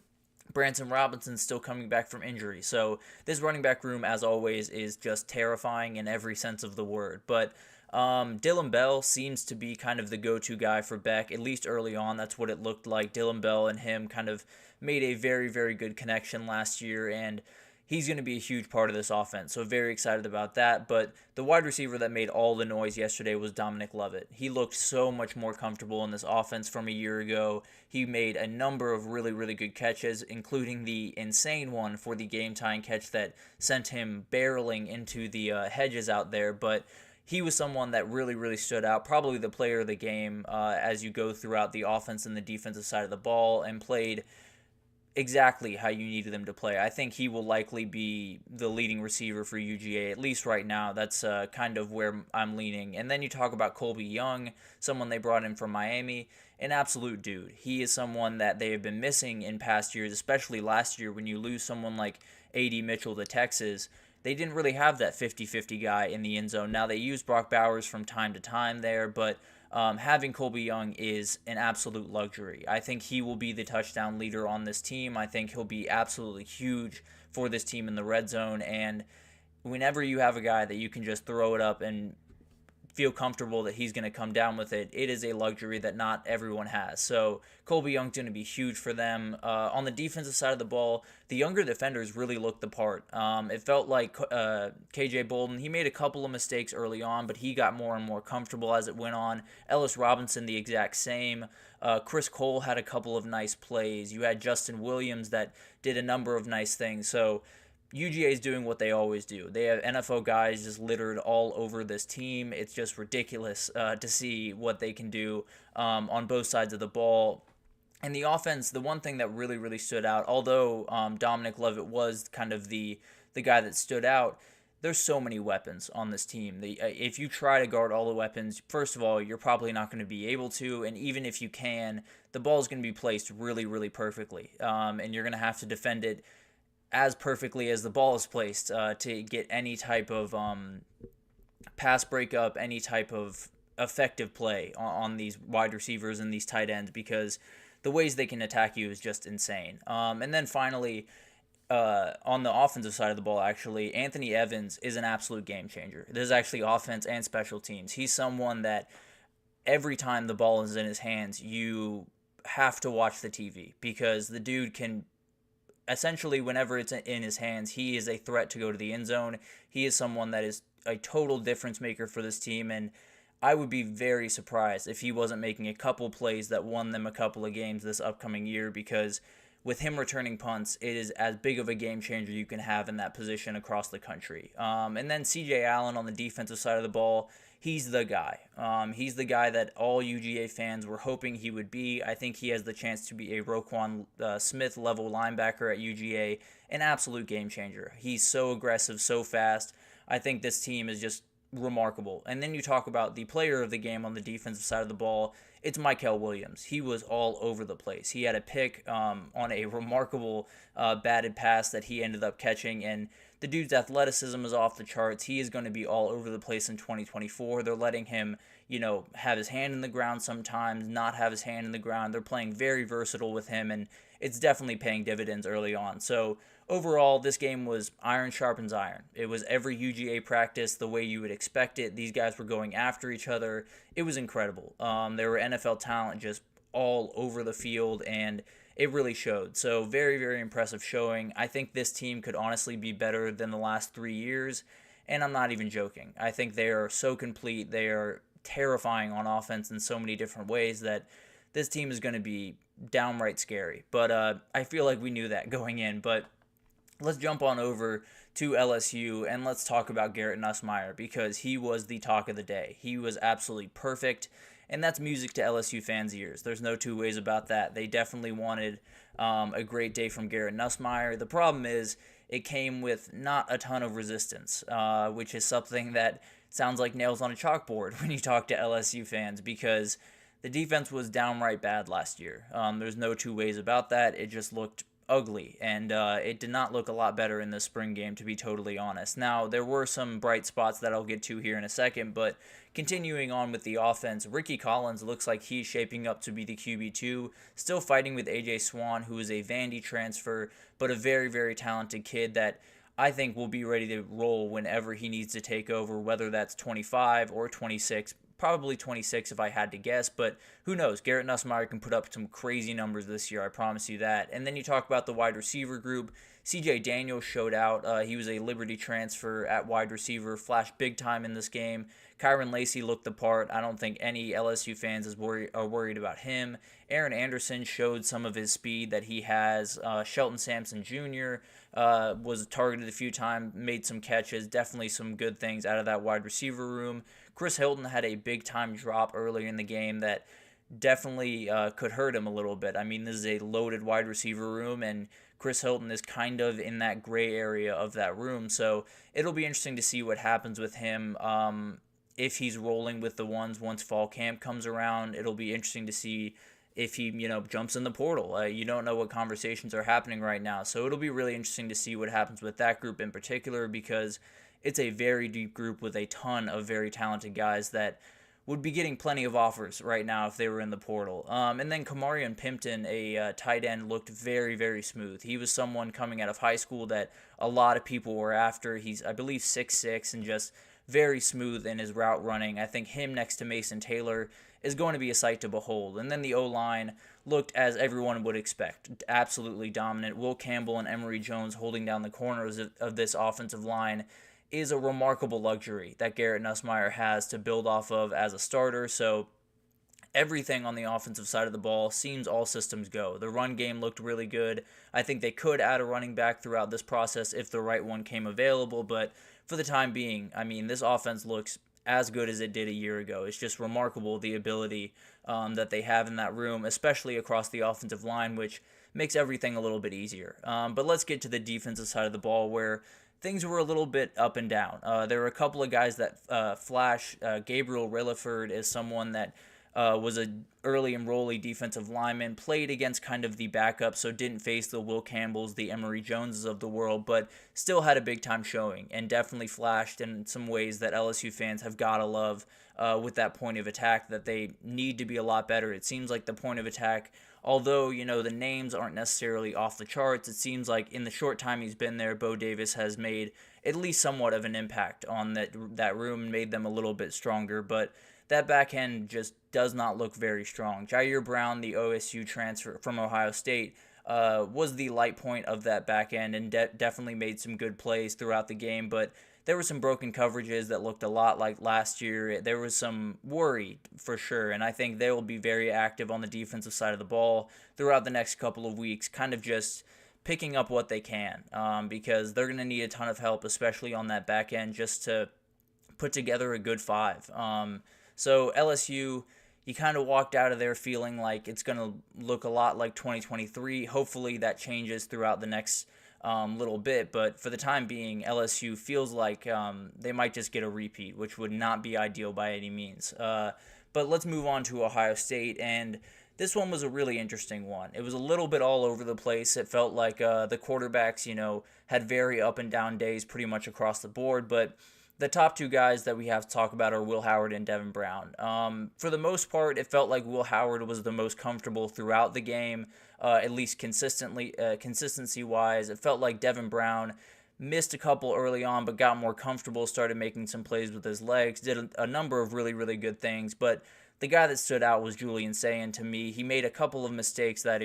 Branson Robinson's still coming back from injury. So this running back room, as always, is just terrifying in every sense of the word. But Dylan Bell seems to be kind of the go-to guy for Beck, at least early on. That's what it looked like. Dylan Bell and him kind of made a very, very good connection last year, and he's going to be a huge part of this offense, so very excited about that. But the wide receiver that made all the noise yesterday was Dominic Lovett. He looked so much more comfortable in this offense from a year ago. He made a number of really, really good catches, including the insane one for the game-tying catch that sent him barreling into the hedges out there. But he was someone that really, really stood out, probably the player of the game as you go throughout the offense and the defensive side of the ball, and played exactly how you needed them to play. I think he will likely be the leading receiver for UGA, at least right now. That's kind of where I'm leaning. And then you talk about Colby Young, someone they brought in from Miami, an absolute dude. He is someone that they have been missing in past years, especially last year when you lose someone like A.D. Mitchell to Texas. They didn't really have that 50-50 guy in the end zone. Now they use Brock Bowers from time to time there, but having Colby Young is an absolute luxury. I think he will be the touchdown leader on this team. I think he'll be absolutely huge for this team in the red zone. And whenever you have a guy that you can just throw it up and feel comfortable that he's going to come down with it. It is a luxury that not everyone has. So Colby Young's going to be huge for them. On the defensive side of the ball, the younger defenders really looked the part. It felt like KJ Bolden, he made a couple of mistakes early on, but he got more and more comfortable as it went on. Ellis Robinson, the exact same. Chris Cole had a couple of nice plays. You had Justin Williams that did a number of nice things. So UGA is doing what they always do. They have NFL guys just littered all over this team. It's just ridiculous to see what they can do on both sides of the ball. And the offense, the one thing that really, really stood out, although Dominic Lovett was kind of the guy that stood out, there's so many weapons on this team. If you try to guard all the weapons, first of all, you're probably not going to be able to. And even if you can, the ball is going to be placed really, really perfectly. And you're going to have to defend it as perfectly as the ball is placed to get any type of pass breakup, any type of effective play on these wide receivers and these tight ends, because the ways they can attack you is just insane. And then finally, on the offensive side of the ball, actually, Anthony Evans is an absolute game changer. This is actually offense and special teams. He's someone that every time the ball is in his hands, you have to watch the TV, because the dude can essentially, whenever it's in his hands, he is a threat to go to the end zone. He is someone that is a total difference maker for this team, and I would be very surprised if he wasn't making a couple plays that won them a couple of games this upcoming year, because with him returning punts, it is as big of a game changer you can have in that position across the country. And then CJ Allen on the defensive side of the ball, he's the guy. He's the guy that all UGA fans were hoping he would be. I think he has the chance to be a Roquan Smith level linebacker at UGA, an absolute game changer. He's so aggressive, so fast. I think this team is just remarkable. And then you talk about the player of the game on the defensive side of the ball, it's Mykel Williams. He was all over the place. He had a pick on a remarkable batted pass that he ended up catching, and the dude's athleticism is off the charts. He is going to be all over the place in 2024. They're letting him, have his hand in the ground sometimes, not have his hand in the ground. They're playing very versatile with him, and it's definitely paying dividends early on. So overall, this game was iron sharpens iron. It was every UGA practice the way you would expect it. These guys were going after each other. It was incredible. There were NFL talent just all over the field, and it really showed. So very, very impressive showing. I think this team could honestly be better than the last 3 years, and I'm not even joking. I think they are so complete. They are terrifying on offense in so many different ways that this team is going to be downright scary. But I feel like we knew that going in. But let's jump on over to LSU and let's talk about Garrett Nussmeier, because he was the talk of the day. He was absolutely perfect, and that's music to LSU fans' ears. There's no two ways about that. They definitely wanted a great day from Garrett Nussmeier. The problem is it came with not a ton of resistance, which is something that sounds like nails on a chalkboard when you talk to LSU fans, because the defense was downright bad last year. There's no two ways about that. It just looked ugly, and it did not look a lot better in the spring game, to be totally honest. Now, there were some bright spots that I'll get to here in a second, but continuing on with the offense, Ricky Collins looks like he's shaping up to be the QB2, still fighting with AJ Swan, who is a Vandy transfer, but a very, very talented kid that I think will be ready to roll whenever he needs to take over, whether that's 25 or 26, probably 26 if I had to guess, but who knows? Garrett Nussmeier can put up some crazy numbers this year, I promise you that. And then you talk about the wide receiver group. CJ Daniels showed out. He was a Liberty transfer at wide receiver, flashed big time in this game. Kyron Lacey looked the part. I don't think any LSU fans are worried about him. Aaron Anderson showed some of his speed that he has. Shelton Sampson Jr. Was targeted a few times, made some catches, definitely some good things out of that wide receiver room. Chris Hilton had a big-time drop earlier in the game that definitely could hurt him a little bit. I mean, this is a loaded wide receiver room, and Chris Hilton is kind of in that gray area of that room. So it'll be interesting to see what happens with him if he's rolling with the ones once fall camp comes around. It'll be interesting to see if he, jumps in the portal. You don't know what conversations are happening right now. So it'll be really interesting to see what happens with that group in particular, because it's a very deep group with a ton of very talented guys that would be getting plenty of offers right now if they were in the portal. And then Kamarion Pimpton, a tight end, looked very, very smooth. He was someone coming out of high school that a lot of people were after. He's, I believe, 6'6", and just very smooth in his route running. I think him next to Mason Taylor is going to be a sight to behold. And then the O-line looked as everyone would expect, absolutely dominant. Will Campbell and Emory Jones holding down the corners of this offensive line is a remarkable luxury that Garrett Nussmeier has to build off of as a starter. So everything on the offensive side of the ball seems all systems go. The run game looked really good. I think they could add a running back throughout this process if the right one came available, but for the time being, I mean, this offense looks as good as it did a year ago. It's just remarkable the ability that they have in that room, especially across the offensive line, which makes everything a little bit easier. But let's get to the defensive side of the ball where things were a little bit up and down. There were a couple of guys that flash. Gabriel Rilliford is someone that was an early enrollee defensive lineman, played against kind of the backup, so didn't face the Will Campbells, the Emory Joneses of the world, but still had a big-time showing and definitely flashed in some ways that LSU fans have got to love with that point of attack, that they need to be a lot better. It seems like the point of attack, although, the names aren't necessarily off the charts, it seems like in the short time he's been there, Bo Davis has made at least somewhat of an impact on that room and made them a little bit stronger, but that back end just does not look very strong. Jair Brown, the OSU transfer from Ohio State, was the light point of that back end and definitely made some good plays throughout the game, but there were some broken coverages that looked a lot like last year. There was some worry for sure, and I think they will be very active on the defensive side of the ball throughout the next couple of weeks, kind of just picking up what they can, because they're going to need a ton of help, especially on that back end, just to put together a good five. So LSU, you kind of walked out of there feeling like it's going to look a lot like 2023. Hopefully that changes throughout the next little bit, but for the time being, LSU feels like they might just get a repeat, which would not be ideal by any means. But let's move on to Ohio State, and this one was a really interesting one. It was a little bit all over the place. It felt like the quarterbacks, had very up and down days pretty much across the board, but the top two guys that we have to talk about are Will Howard and Devin Brown. For the most part, it felt like Will Howard was the most comfortable throughout the game, at least consistency-wise. It felt like Devin Brown missed a couple early on, but got more comfortable, started making some plays with his legs, did a number of really, really good things, but the guy that stood out was Julian Sayin to me. He made a couple of mistakes that,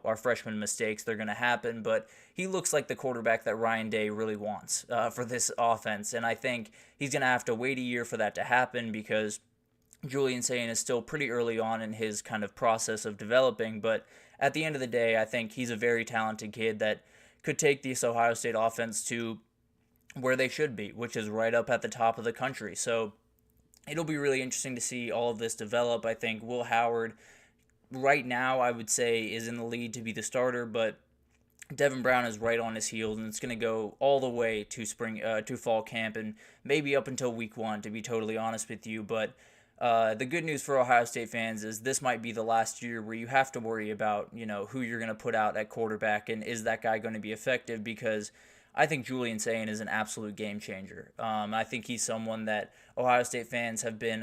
are freshman mistakes. They're going to happen, but he looks like the quarterback that Ryan Day really wants for this offense, and I think he's going to have to wait a year for that to happen because Julian Sayin is still pretty early on in his kind of process of developing, but at the end of the day, I think he's a very talented kid that could take this Ohio State offense to where they should be, which is right up at the top of the country. So it'll be really interesting to see all of this develop. I think Will Howard, right now, I would say, is in the lead to be the starter, but Devin Brown is right on his heels, and it's going to go all the way to fall camp, and maybe up until week 1, to be totally honest with you. But the good news for Ohio State fans is this might be the last year where you have to worry about, who you're going to put out at quarterback, and is that guy going to be effective, because I think Julian Sayin is an absolute game changer. I think he's someone that Ohio State fans have been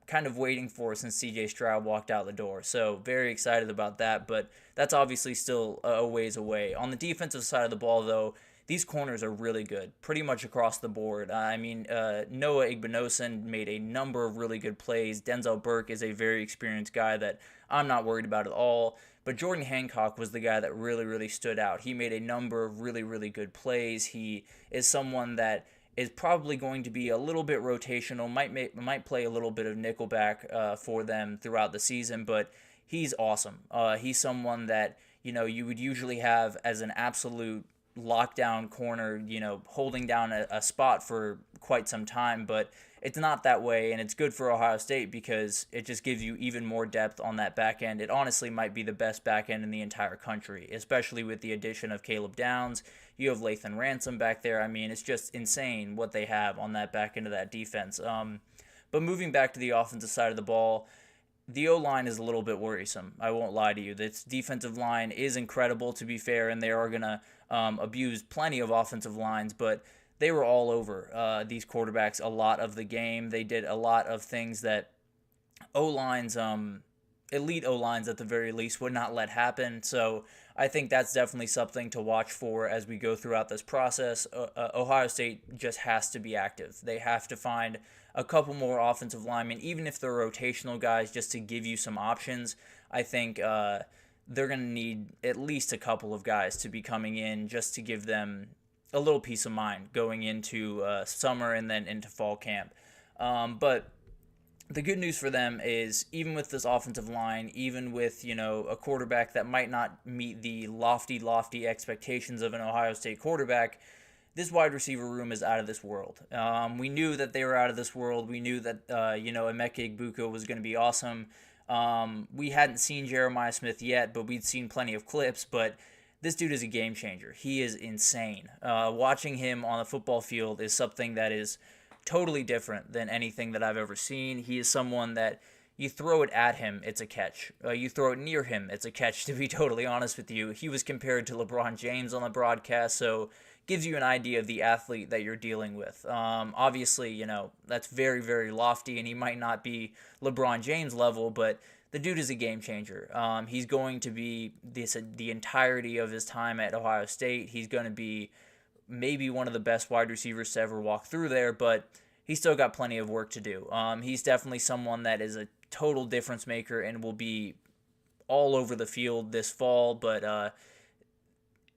kind of waiting for since C.J. Stroud walked out the door. So very excited about that, but that's obviously still a ways away. On the defensive side of the ball, though, these corners are really good, pretty much across the board. Noah Igbinosun made a number of really good plays. Denzel Burke is a very experienced guy that I'm not worried about at all. But Jordan Hancock was the guy that really, really stood out. He made a number of really, really good plays. He is someone that is probably going to be a little bit rotational, might play a little bit of nickelback for them throughout the season, but he's awesome. He's someone that, you would usually have as an absolute lockdown corner, holding down a spot for quite some time, but it's not that way, and it's good for Ohio State because it just gives you even more depth on that back end. It honestly might be the best back end in the entire country, especially with the addition of Caleb Downs. You have Lathan Ransom back there. I mean, it's just insane what they have on that back end of that defense. But moving back to the offensive side of the ball, the O-line is a little bit worrisome. I won't lie to you. This defensive line is incredible, to be fair, and they are going to abuse plenty of offensive lines, but they were all over these quarterbacks a lot of the game. They did a lot of things that O-lines elite O-lines at the very least would not let happen. So I think that's definitely something to watch for as we go throughout this process. Ohio State just has to be active. They have to find a couple more offensive linemen, even if they're rotational guys, just to give you some options. I think they're going to need at least a couple of guys to be coming in just to give them a little peace of mind going into summer and then into fall camp. But the good news for them is even with this offensive line, even with, a quarterback that might not meet the lofty expectations of an Ohio State quarterback, this wide receiver room is out of this world. We knew that they were out of this world. We knew that, Emeka Egbuka was going to be awesome. We hadn't seen Jeremiah Smith yet, but we'd seen plenty of clips. But this dude is a game changer. He is insane. Watching him on the football field is something that is totally different than anything that I've ever seen. He is someone that you throw it at him, it's a catch. You throw it near him, it's a catch, to be totally honest with you. He was compared to LeBron James on the broadcast, so gives you an idea of the athlete that you're dealing with. Obviously, that's very, very lofty, and he might not be LeBron James level, but the dude is a game changer. He's going to be the entirety of his time at Ohio State. He's going to be maybe one of the best wide receivers to ever walk through there, but he's still got plenty of work to do. He's definitely someone that is a total difference maker and will be all over the field this fall, but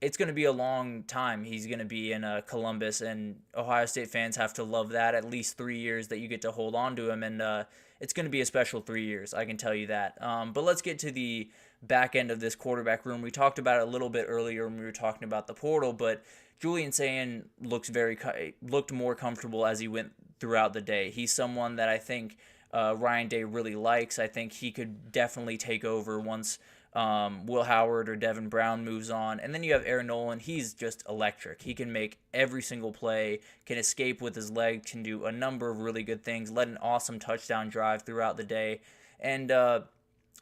it's going to be a long time. He's going to be in Columbus, and Ohio State fans have to love that. At least 3 years that you get to hold on to him, and it's going to be a special 3 years, I can tell you that. But let's get to the back end of this quarterback room. We talked about it a little bit earlier when we were talking about the portal, but Julian Sayin looked more comfortable as he went throughout the day. He's someone that I think Ryan Day really likes. I think he could definitely take over once Will Howard or Devin Brown moves on. And then you have Aaron Nolan. He's just electric. He can make every single play, can escape with his leg, can do a number of really good things, led an awesome touchdown drive throughout the day. And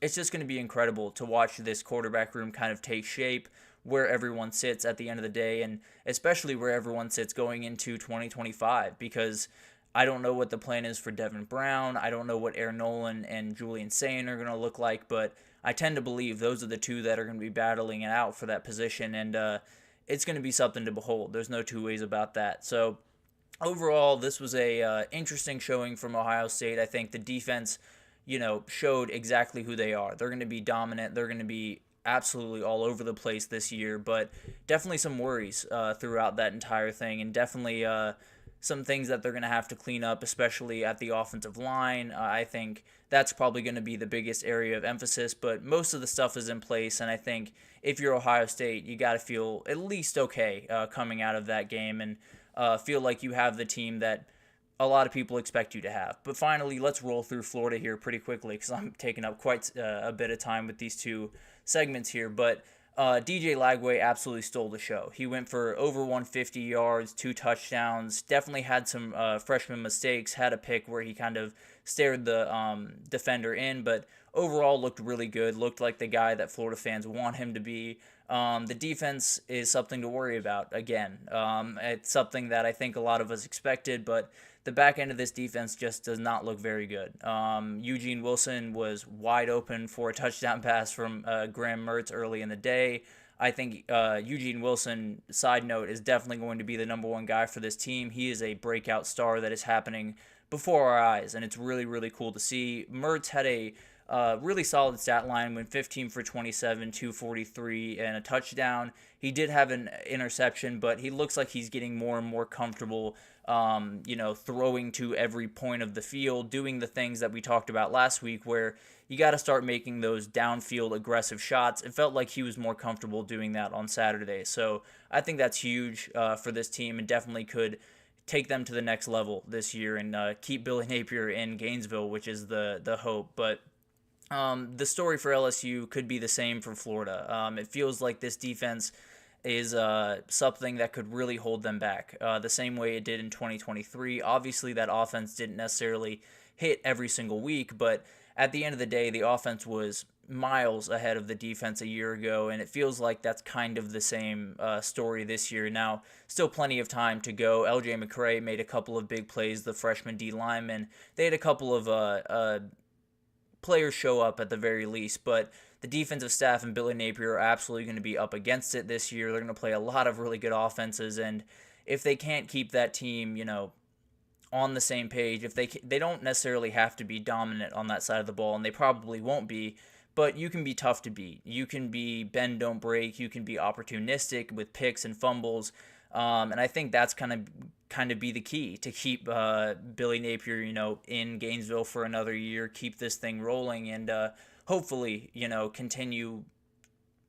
it's just going to be incredible to watch this quarterback room kind of take shape, where everyone sits at the end of the day, and especially where everyone sits going into 2025, because I don't know what the plan is for Devin Brown. I don't know what Aaron Nolan and Julian Sayin are going to look like, but I tend to believe those are the two that are going to be battling it out for that position, and it's going to be something to behold. There's no two ways about that. So overall, this was a interesting showing from Ohio State. I think the defense, showed exactly who they are. They're going to be dominant. They're going to be absolutely all over the place this year, but definitely some worries throughout that entire thing, and definitely some things that they're going to have to clean up, especially at the offensive line. I think that's probably going to be the biggest area of emphasis, but most of the stuff is in place, and I think if you're Ohio State, you got to feel at least okay coming out of that game, and feel like you have the team that a lot of people expect you to have. But finally, let's roll through Florida here pretty quickly, because I'm taking up quite a bit of time with these two segments here. But DJ Lagway absolutely stole the show. He went for over 150 yards, 2 touchdowns, definitely had some freshman mistakes, had a pick where he kind of stared the defender in, but overall looked really good, looked like the guy that Florida fans want him to be. The defense is something to worry about, again. It's something that I think a lot of us expected, but the back end of this defense just does not look very good. Eugene Wilson was wide open for a touchdown pass from Graham Mertz early in the day. I think Eugene Wilson, side note, is definitely going to be the number one guy for this team. He is a breakout star that is happening before our eyes, and it's really, really cool to see. Mertz had a really solid stat line, went 15 for 27, 243, and a touchdown. He did have an interception, but he looks like he's getting more and more comfortable, throwing to every point of the field, doing the things that we talked about last week, where you got to start making those downfield aggressive shots. It felt like he was more comfortable doing that on Saturday. So I think that's huge for this team, and definitely could take them to the next level this year and keep Billy Napier in Gainesville, which is the hope. But the story for LSU could be the same for Florida. It feels like this defense is something that could really hold them back the same way it did in 2023. Obviously, that offense didn't necessarily hit every single week, but at the end of the day, the offense was miles ahead of the defense a year ago, and it feels like that's kind of the same story this year. Now, still plenty of time to go. LJ McCray made a couple of big plays, the freshman D lineman. They had a couple of players show up at the very least. But the defensive staff and Billy Napier are absolutely going to be up against it this year. They're going to play a lot of really good offenses, and if they can't keep that team, on the same page, if they don't necessarily have to be dominant on that side of the ball, and they probably won't be, but you can be tough to beat. You can be bend, don't break. You can be opportunistic with picks and fumbles. And I think that's kind of be the key to keep Billy Napier, in Gainesville for another year, keep this thing rolling, and hopefully, continue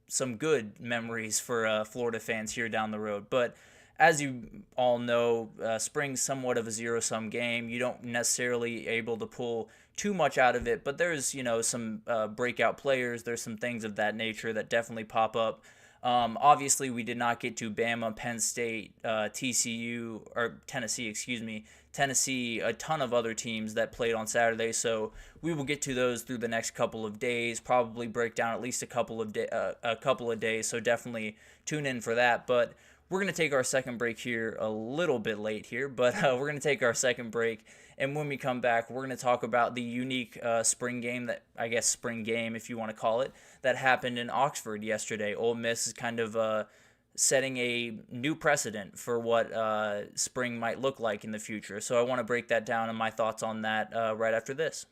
some good memories for Florida fans here down the road. But as you all know, spring's somewhat of a zero-sum game. You don't necessarily able to pull too much out of it, but there's, some breakout players. There's some things of that nature that definitely pop up. Obviously, we did not get to Bama, Penn State, Tennessee, a ton of other teams that played on Saturday, so we will get to those through the next couple of days, probably break down at least a couple of days, so definitely tune in for that. But we're going to take our second break here a little bit late here, but we're going to take our second break, and when we come back, we're going to talk about the unique spring game if you want to call it, that happened in Oxford yesterday. Ole Miss is kind of setting a new precedent for what spring might look like in the future. So I want to break that down and my thoughts on that right after this.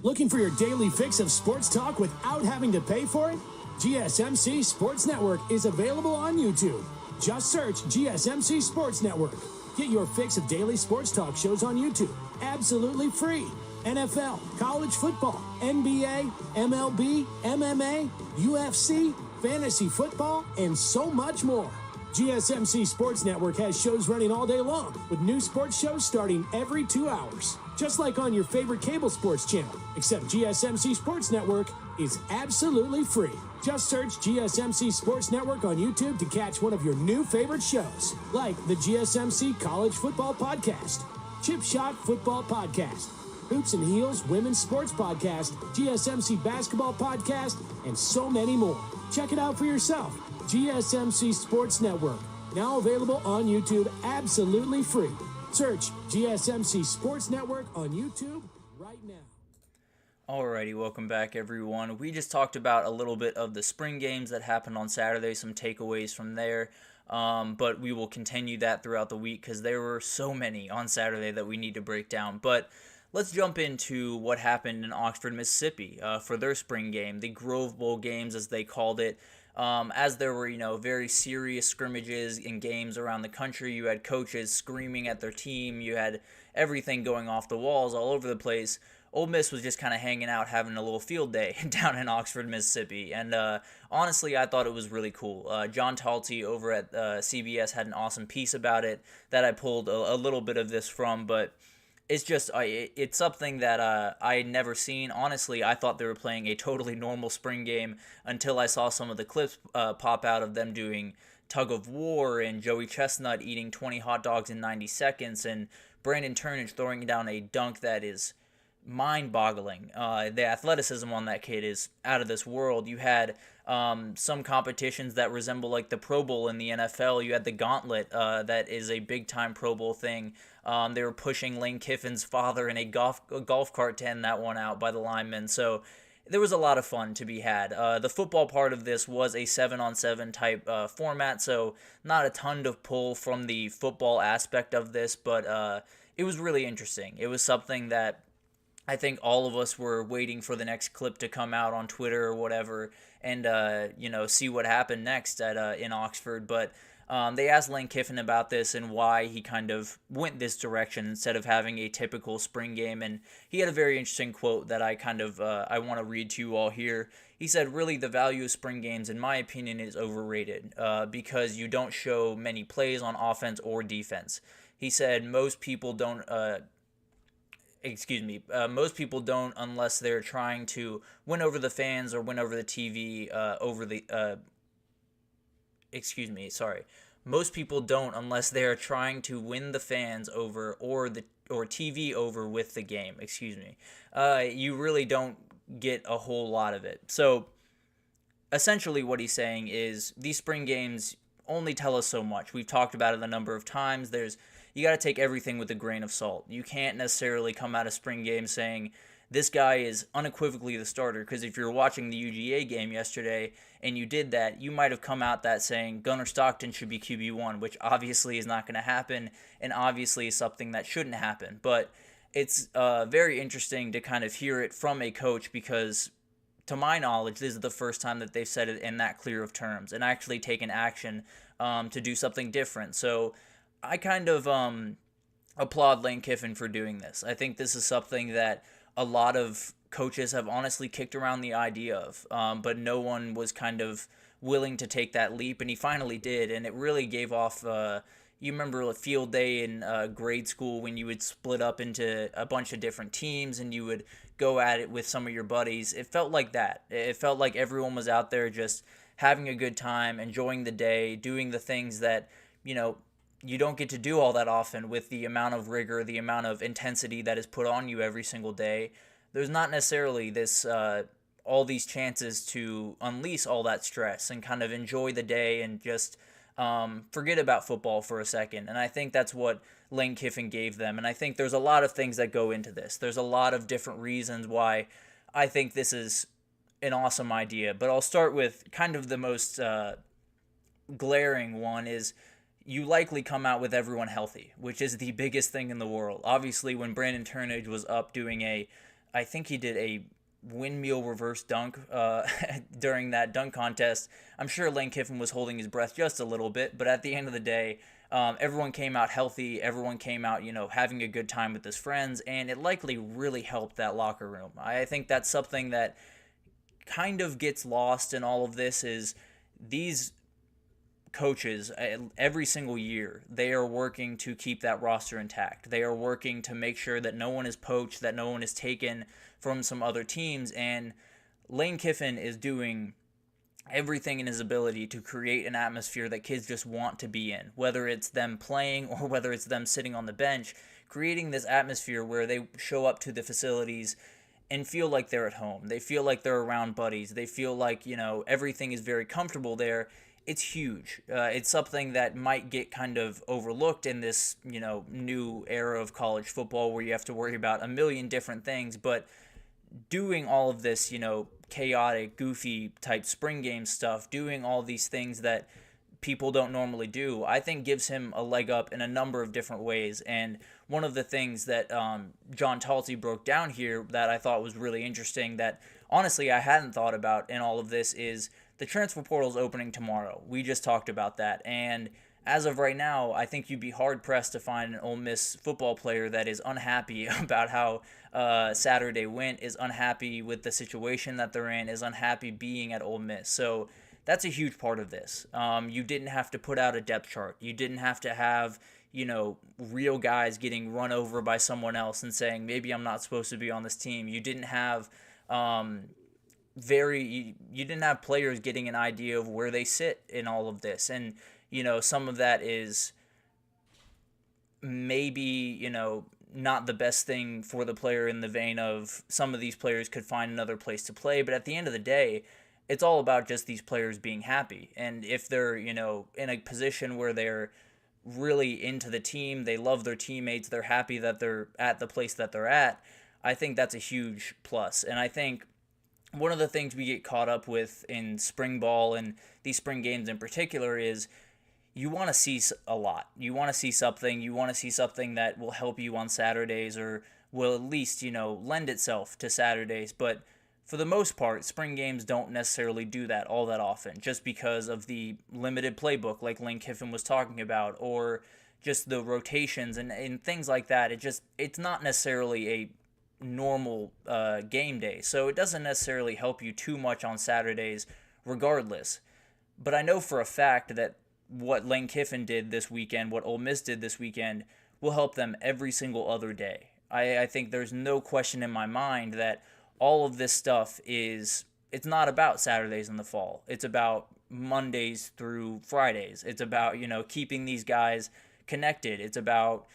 Looking for your daily fix of sports talk without having to pay for it? GSMC Sports Network is available on YouTube. Just search GSMC Sports Network. Get your fix of daily sports talk shows on YouTube, absolutely free. NFL, college football, NBA, MLB, MMA, UFC, fantasy football, and so much more. GSMC Sports Network has shows running all day long, with new sports shows starting every 2 hours. Just like on your favorite cable sports channel, except GSMC Sports Network is absolutely free. Just search GSMC Sports Network on YouTube to catch one of your new favorite shows, like the GSMC College Football Podcast, Chip Shot Football Podcast, Hoops and Heels Women's Sports Podcast, GSMC Basketball Podcast, and so many more. Check it out for yourself. GSMC Sports Network, now available on YouTube absolutely free. Search GSMC Sports Network on YouTube right now. Alrighty, welcome back everyone. We just talked about a little bit of the spring games that happened on Saturday, some takeaways from there, but we will continue that throughout the week because there were so many on Saturday that we need to break down. But let's jump into what happened in Oxford, Mississippi for their spring game, the Grove Bowl games as they called it. As there were, very serious scrimmages in games around the country, you had coaches screaming at their team, you had everything going off the walls all over the place. Ole Miss was just kind of hanging out, having a little field day down in Oxford, Mississippi, and honestly, I thought it was really cool. John Talty over at CBS had an awesome piece about it that I pulled a little bit of this from, but it's just it's something that I had never seen. Honestly, I thought they were playing a totally normal spring game until I saw some of the clips pop out of them doing tug of war and Joey Chestnut eating 20 hot dogs in 90 seconds and Brandon Turnage throwing down a dunk that is mind-boggling. The athleticism on that kid is out of this world. You had some competitions that resemble like the Pro Bowl in the NFL. You had the Gauntlet that is a big-time Pro Bowl thing. They were pushing Lane Kiffin's father in a golf cart to end that one out by the linemen. So there was a lot of fun to be had. The football part of this was a 7-on-7 type format, so not a ton to pull from the football aspect of this, but it was really interesting. It was something that I think all of us were waiting for the next clip to come out on Twitter or whatever and, see what happened next in Oxford. But they asked Lane Kiffin about this and why he kind of went this direction instead of having a typical spring game. And he had a very interesting quote that I want to read to you all here. He said, really, the value of spring games, in my opinion, is overrated because you don't show many plays on offense or defense. He said most people don't unless they're trying to win over the fans or win over the TV Most people don't unless they are trying to win the fans over or TV over with the game. You really don't get a whole lot of it. So essentially what he's saying is these spring games only tell us so much. We've talked about it a number of times. You got to take everything with a grain of salt. You can't necessarily come out of spring game saying this guy is unequivocally the starter. Because if you're watching the UGA game yesterday and you did that, you might have come out that saying Gunnar Stockton should be QB1, which obviously is not going to happen, and obviously is something that shouldn't happen. But it's very interesting to kind of hear it from a coach, because to my knowledge, this is the first time that they've said it in that clear of terms and actually taken action to do something different. So I kind of applaud Lane Kiffin for doing this. I think this is something that a lot of coaches have honestly kicked around the idea of, but no one was kind of willing to take that leap, and he finally did, and it really gave off. You remember a field day in grade school when you would split up into a bunch of different teams and you would go at it with some of your buddies. It felt like that. It felt like everyone was out there just having a good time, enjoying the day, doing the things that, you don't get to do all that often with the amount of rigor, the amount of intensity that is put on you every single day. There's not necessarily this all these chances to unleash all that stress and kind of enjoy the day and just forget about football for a second. And I think that's what Lane Kiffin gave them. And I think there's a lot of things that go into this. There's a lot of different reasons why I think this is an awesome idea. But I'll start with kind of the most glaring one is you likely come out with everyone healthy, which is the biggest thing in the world. Obviously, when Brandon Turnage was up doing I think he did a windmill reverse dunk during that dunk contest, I'm sure Lane Kiffin was holding his breath just a little bit, but at the end of the day, everyone came out healthy, everyone came out, having a good time with his friends, and it likely really helped that locker room. I think that's something that kind of gets lost in all of this is these coaches every single year, they are working to keep that roster intact. They are working to make sure that no one is poached, that no one is taken from some other teams, and Lane Kiffin is doing everything in his ability to create an atmosphere that kids just want to be in, whether it's them playing or whether it's them sitting on the bench, creating this atmosphere where they show up to the facilities and feel like they're at home. They feel like they're around buddies. They feel like, everything is very comfortable there. It's huge. It's something that might get kind of overlooked in this, new era of college football where you have to worry about a million different things. But doing all of this, chaotic, goofy type spring game stuff, doing all these things that people don't normally do, I think gives him a leg up in a number of different ways. And one of the things that John Talty broke down here that I thought was really interesting that honestly I hadn't thought about in all of this is the transfer portal is opening tomorrow. We just talked about that. And as of right now, I think you'd be hard-pressed to find an Ole Miss football player that is unhappy about how Saturday went, is unhappy with the situation that they're in, is unhappy being at Ole Miss. So that's a huge part of this. You didn't have to put out a depth chart. You didn't have to have, real guys getting run over by someone else and saying, maybe I'm not supposed to be on this team. You didn't have you didn't have players getting an idea of where they sit in all of this. And, some of that is maybe, not the best thing for the player in the vein of some of these players could find another place to play. But at the end of the day, it's all about just these players being happy. And if they're, in a position where they're really into the team, they love their teammates, they're happy that they're at the place that they're at, I think that's a huge plus. And I think one of the things we get caught up with in spring ball and these spring games in particular is you want to see a lot. You want to see something. You want to see something that will help you on Saturdays or will at least, lend itself to Saturdays. But for the most part, spring games don't necessarily do that all that often just because of the limited playbook like Lane Kiffin was talking about or just the rotations and things like that. It's not necessarily a normal game day, so it doesn't necessarily help you too much on Saturdays regardless. But I know for a fact that what Lane Kiffin did this weekend, what Ole Miss did this weekend, will help them every single other day. I think there's no question in my mind that all of this stuff it's not about Saturdays in the fall. It's about Mondays through Fridays. It's about, keeping these guys connected. It's about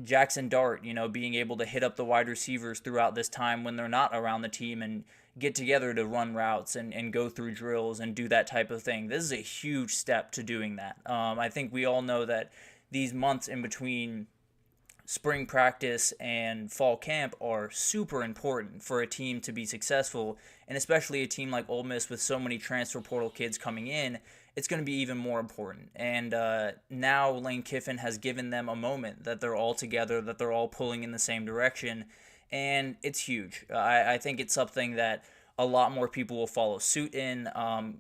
Jackson Dart, being able to hit up the wide receivers throughout this time when they're not around the team and get together to run routes and go through drills and do that type of thing. This is a huge step to doing that. I think we all know that these months in between spring practice and fall camp are super important for a team to be successful, and especially a team like Ole Miss with so many transfer portal kids coming in, it's going to be even more important. And now Lane Kiffin has given them a moment that they're all together, that they're all pulling in the same direction, and it's huge. I think it's something that a lot more people will follow suit in.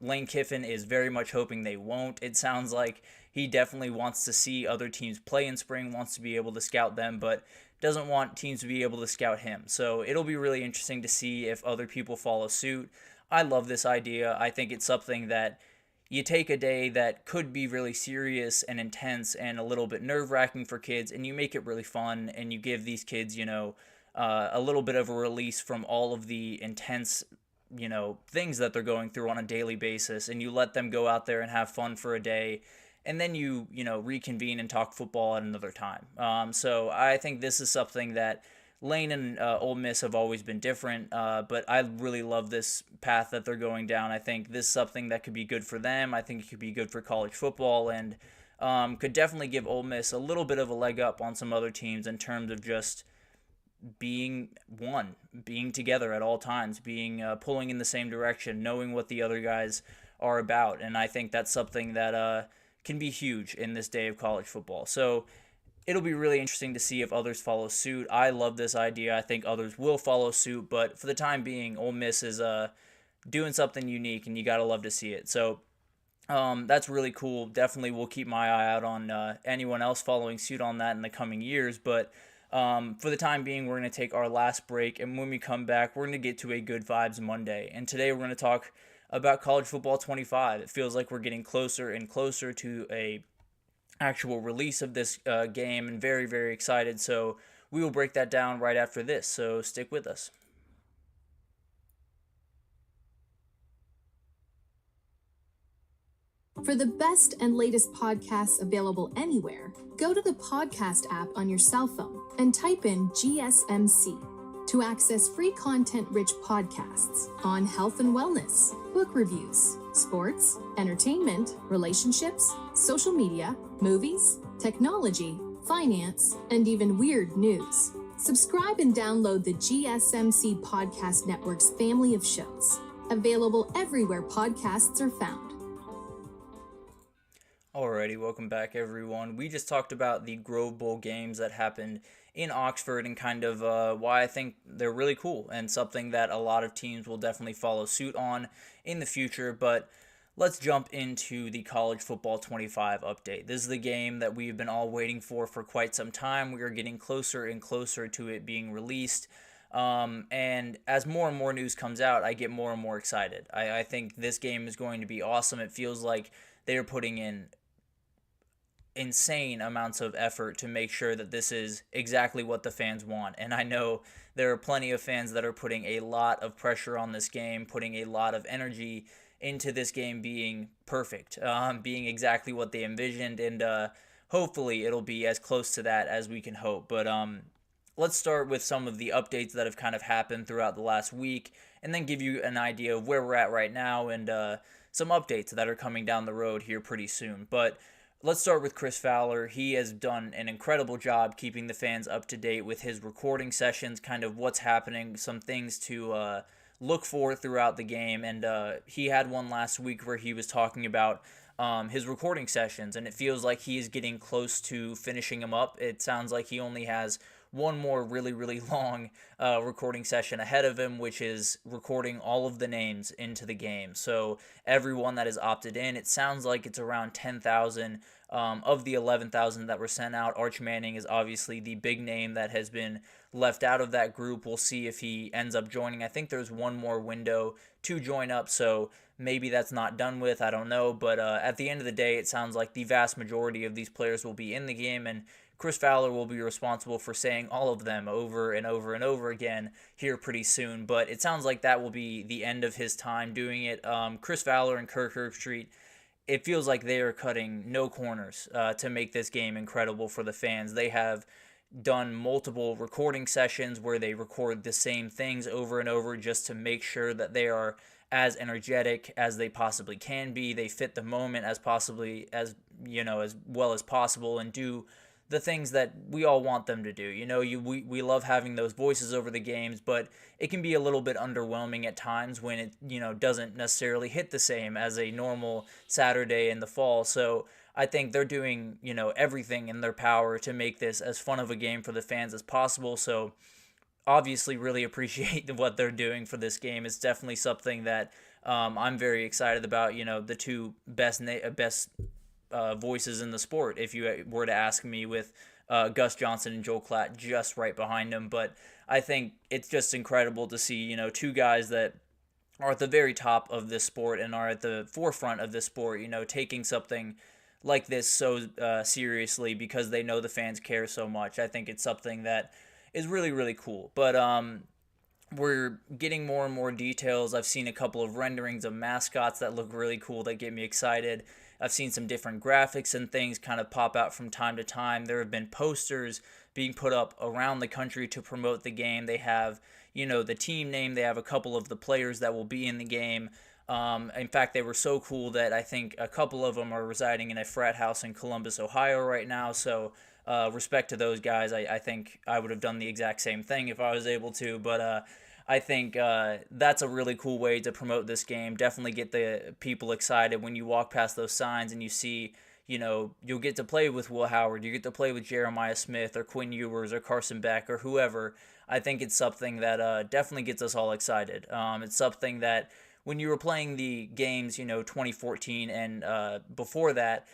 Lane Kiffin is very much hoping they won't. It sounds like he definitely wants to see other teams play in spring, wants to be able to scout them, but doesn't want teams to be able to scout him. So it'll be really interesting to see if other people follow suit. I love this idea. I think it's something that you take a day that could be really serious and intense and a little bit nerve-wracking for kids, and you make it really fun, and you give these kids, a little bit of a release from all of the intense, things that they're going through on a daily basis, and you let them go out there and have fun for a day, and then you reconvene and talk football at another time. So I think this is something that Lane and Ole Miss have always been different, but I really love this path that they're going down. I think this is something that could be good for them. I think it could be good for college football, and could definitely give Ole Miss a little bit of a leg up on some other teams in terms of just being one, being together at all times, being pulling in the same direction, knowing what the other guys are about. And I think that's something that can be huge in this day of college football. So it'll be really interesting to see if others follow suit. I love this idea. I think others will follow suit, but for the time being, Ole Miss is doing something unique, and you got to love to see it. So that's really cool. Definitely will keep my eye out on anyone else following suit on that in the coming years, but for the time being, we're going to take our last break, and when we come back, we're going to get to a Good Vibes Monday. And today we're going to talk about College Football 25. It feels like we're getting closer and closer to a actual release of this game, and very, very excited. So we will break that down right after this, so stick with us. For the best and latest podcasts available anywhere, go to the podcast app on your cell phone and type in GSMC to access free content-rich podcasts on health and wellness, book reviews, sports, entertainment, relationships, social media, movies, technology, finance, and even weird news. Subscribe and download the GSMC Podcast Network's family of shows, available everywhere podcasts are found. Alrighty, welcome back everyone. We just talked about the Grove Bowl games that happened in Oxford, and kind of why I think they're really cool and something that a lot of teams will definitely follow suit on in the future. But let's jump into the College Football 25 update. This is the game that we've been all waiting for quite some time. We are getting closer and closer to it being released. And as more and more news comes out, I get more and more excited. I think this game is going to be awesome. It feels like they're putting in insane amounts of effort to make sure that this is exactly what the fans want. And I know there are plenty of fans that are putting a lot of pressure on this game, putting a lot of energy into this game being perfect, being exactly what they envisioned, and hopefully it'll be as close to that as we can hope. But let's start with some of the updates that have kind of happened throughout the last week, and then give you an idea of where we're at right now, and some updates that are coming down the road here pretty soon. But let's start with Chris Fowler. He has done an incredible job keeping the fans up to date with his recording sessions, kind of what's happening, some things to look for throughout the game. And he had one last week where he was talking about his recording sessions, and it feels like he is getting close to finishing them up. It sounds like he only has one more really, really long recording session ahead of him, which is recording all of the names into the game. So everyone that is opted in, it sounds like it's around 10,000 of the 11,000 that were sent out. Arch Manning is obviously the big name that has been left out of that group. We'll see if he ends up joining. I think there's one more window to join up, so maybe that's not done with. I don't know, but at the end of the day, it sounds like the vast majority of these players will be in the game, and Chris Fowler will be responsible for saying all of them over and over and over again here pretty soon. But it sounds like that will be the end of his time doing it. Chris Fowler and Kirk Herbstreit, it feels like they are cutting no corners to make this game incredible for the fans. They have done multiple recording sessions where they record the same things over and over just to make sure that they are as energetic as they possibly can be. They fit the moment as possibly as well as possible, and do the things that we all want them to do. We love having those voices over the games, but it can be a little bit underwhelming at times when it, doesn't necessarily hit the same as a normal Saturday in the fall. So I think they're doing, everything in their power to make this as fun of a game for the fans as possible. So obviously really appreciate what they're doing for this game. It's definitely something that I'm very excited about. The two best voices in the sport, if you were to ask me, with Gus Johnson and Joel Klatt just right behind him. But I think it's just incredible to see, two guys that are at the very top of this sport and are at the forefront of this sport, taking something like this so seriously because they know the fans care so much. I think it's something that is really, really cool. But we're getting more and more details. I've seen a couple of renderings of mascots that look really cool that get me excited. I've seen some different graphics and things kind of pop out from time to time. There have been posters being put up around the country to promote the game. They have, the team name. They have a couple of the players that will be in the game. In fact, they were so cool that I think a couple of them are residing in a frat house in Columbus, Ohio right now. So respect to those guys. I think I would have done the exact same thing if I was able to. But I think that's a really cool way to promote this game. Definitely get the people excited when you walk past those signs and you see, you'll get to play with Will Howard, you get to play with Jeremiah Smith or Quinn Ewers or Carson Beck or whoever. I think it's something that definitely gets us all excited. It's something that when you were playing the games, 2014 and before that,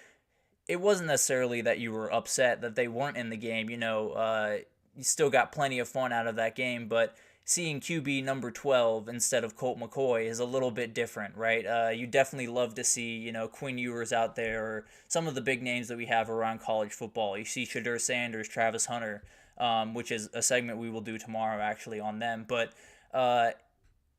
it wasn't necessarily that you were upset that they weren't in the game. You still got plenty of fun out of that game, but seeing QB number 12 instead of Colt McCoy is a little bit different, right? You definitely love to see, Quinn Ewers out there, or some of the big names that we have around college football. You see Shadur Sanders, Travis Hunter, which is a segment we will do tomorrow actually on them. But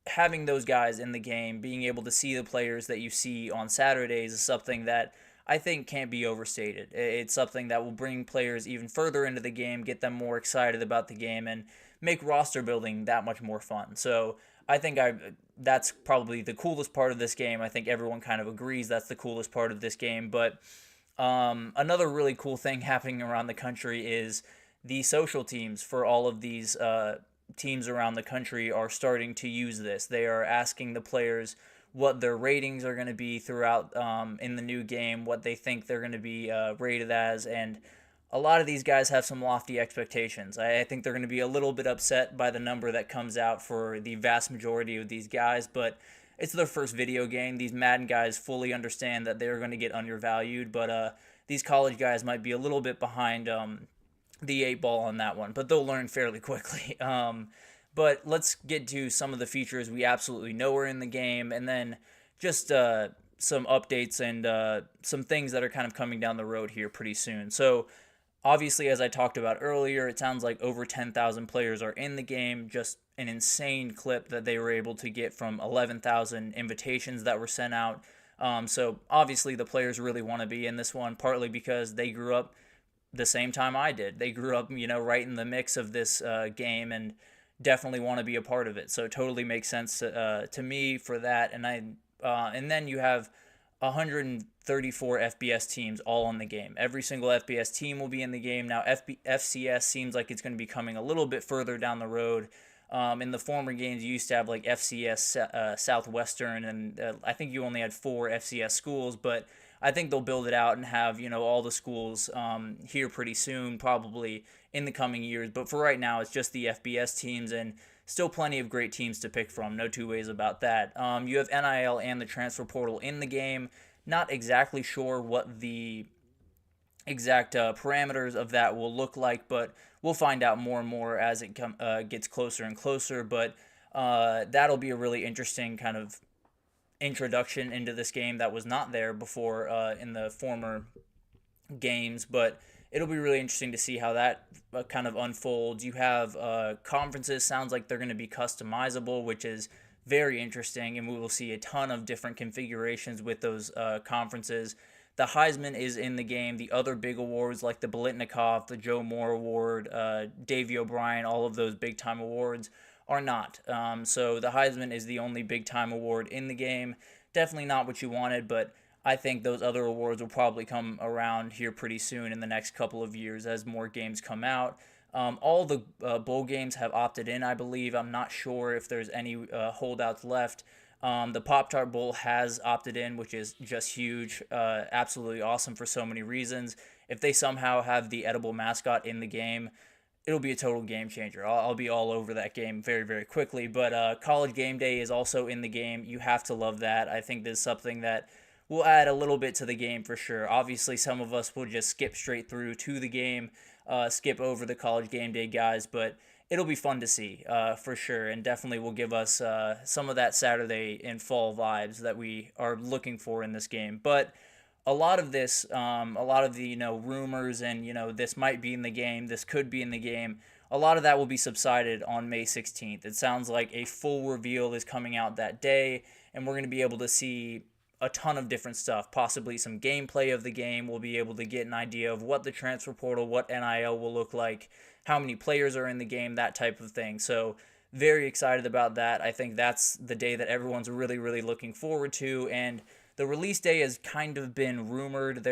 having those guys in the game, being able to see the players that you see on Saturdays is something that I think can't be overstated. It's something that will bring players even further into the game, get them more excited about the game, and make roster building that much more fun. So I think that's probably the coolest part of this game. I think everyone kind of agrees that's the coolest part of this game. But another really cool thing happening around the country is the social teams for all of these teams around the country are starting to use this. They are asking the players what their ratings are going to be throughout in the new game, what they think they're going to be rated as, and a lot of these guys have some lofty expectations. I think they're going to be a little bit upset by the number that comes out for the vast majority of these guys, but it's their first video game. These Madden guys fully understand that they're going to get undervalued, but these college guys might be a little bit behind the 8 ball on that one, but they'll learn fairly quickly. But let's get to some of the features we absolutely know are in the game, and then just some updates and some things that are kind of coming down the road here pretty soon. So obviously, as I talked about earlier, it sounds like over 10,000 players are in the game. Just an insane clip that they were able to get from 11,000 invitations that were sent out. So obviously the players really want to be in this one, partly because they grew up the same time I did. They grew up, right in the mix of this game and definitely want to be a part of it. So it totally makes sense to me for that. And then you have 134 FBS teams all in the game. Every single FBS team will be in the game. Now, FCS seems like it's going to be coming a little bit further down the road. In the former games, you used to have like FCS Southwestern, and I think you only had 4 FCS schools, but I think they'll build it out and have, all the schools here pretty soon, probably in the coming years. But for right now, it's just the FBS teams, and still plenty of great teams to pick from. No two ways about that. You have NIL and the transfer portal in the game. Not exactly sure what the exact parameters of that will look like, but we'll find out more and more as it gets closer and closer. But that'll be a really interesting kind of introduction into this game that was not there before in the former games. But it'll be really interesting to see how that kind of unfolds. You have conferences. Sounds like they're going to be customizable, which is very interesting, and we will see a ton of different configurations with those conferences. The Heisman is in the game. The other big awards like the Biletnikoff, the Joe Moore Award, Davey O'Brien, all of those big-time awards are not. So the Heisman is the only big-time award in the game. Definitely not what you wanted, but I think those other awards will probably come around here pretty soon in the next couple of years as more games come out. All the bowl games have opted in, I believe. I'm not sure if there's any holdouts left. The Pop-Tart Bowl has opted in, which is just huge. Absolutely awesome for so many reasons. If they somehow have the edible mascot in the game, it'll be a total game changer. I'll be all over that game very, very quickly. But College Game Day is also in the game. You have to love that. I think this is something that will add a little bit to the game for sure. Obviously, some of us will just skip straight through to the game, skip over the College Game Day guys, but it'll be fun to see for sure, and definitely will give us some of that Saturday in fall vibes that we are looking for in this game. But a lot of this, a lot of the rumors and this might be in the game, this could be in the game. A lot of that will be subsided on May 16th. It sounds like a full reveal is coming out that day, and we're going to be able to see a ton of different stuff, possibly some gameplay of the game. We'll be able to get an idea of what the transfer portal, what NIL will look like, how many players are in the game, that type of thing. So very excited about that. I think that's the day that everyone's really, really looking forward to. And the release day has kind of been rumored.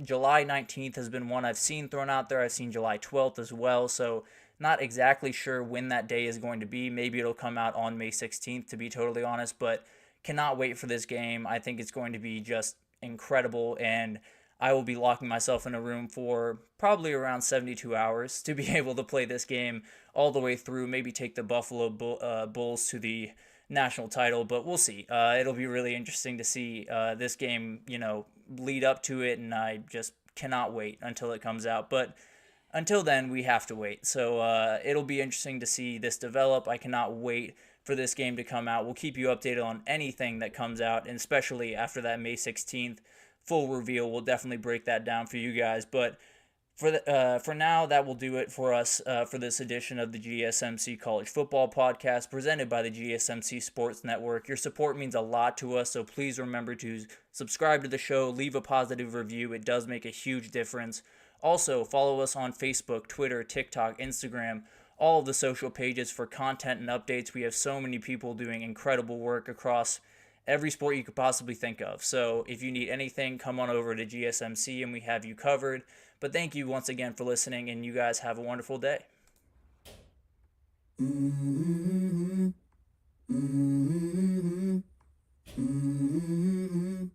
July 19th has been one I've seen thrown out there. I've seen July 12th as well. So not exactly sure when that day is going to be. Maybe it'll come out on May 16th, to be totally honest. But cannot wait for this game. I think it's going to be just incredible, and I will be locking myself in a room for probably around 72 hours to be able to play this game all the way through, maybe take the Buffalo Bulls to the national title, but we'll see. It'll be really interesting to see this game, lead up to it, and I just cannot wait until it comes out. But until then, we have to wait. So it'll be interesting to see this develop. I cannot wait for this game to come out. We'll keep you updated on anything that comes out, and especially after that May 16th full reveal. We'll definitely break that down for you guys. But for now, that will do it for us for this edition of the GSMC College Football Podcast presented by the GSMC Sports Network. Your support means a lot to us, so please remember to subscribe to the show, leave a positive review. It does make a huge difference. Also, follow us on Facebook, Twitter, TikTok, Instagram, all of the social pages for content and updates. We have so many people doing incredible work across every sport you could possibly think of. So if you need anything, come on over to GSMC and we have you covered. But thank you once again for listening, and you guys have a wonderful day. Mm-hmm. Mm-hmm. Mm-hmm.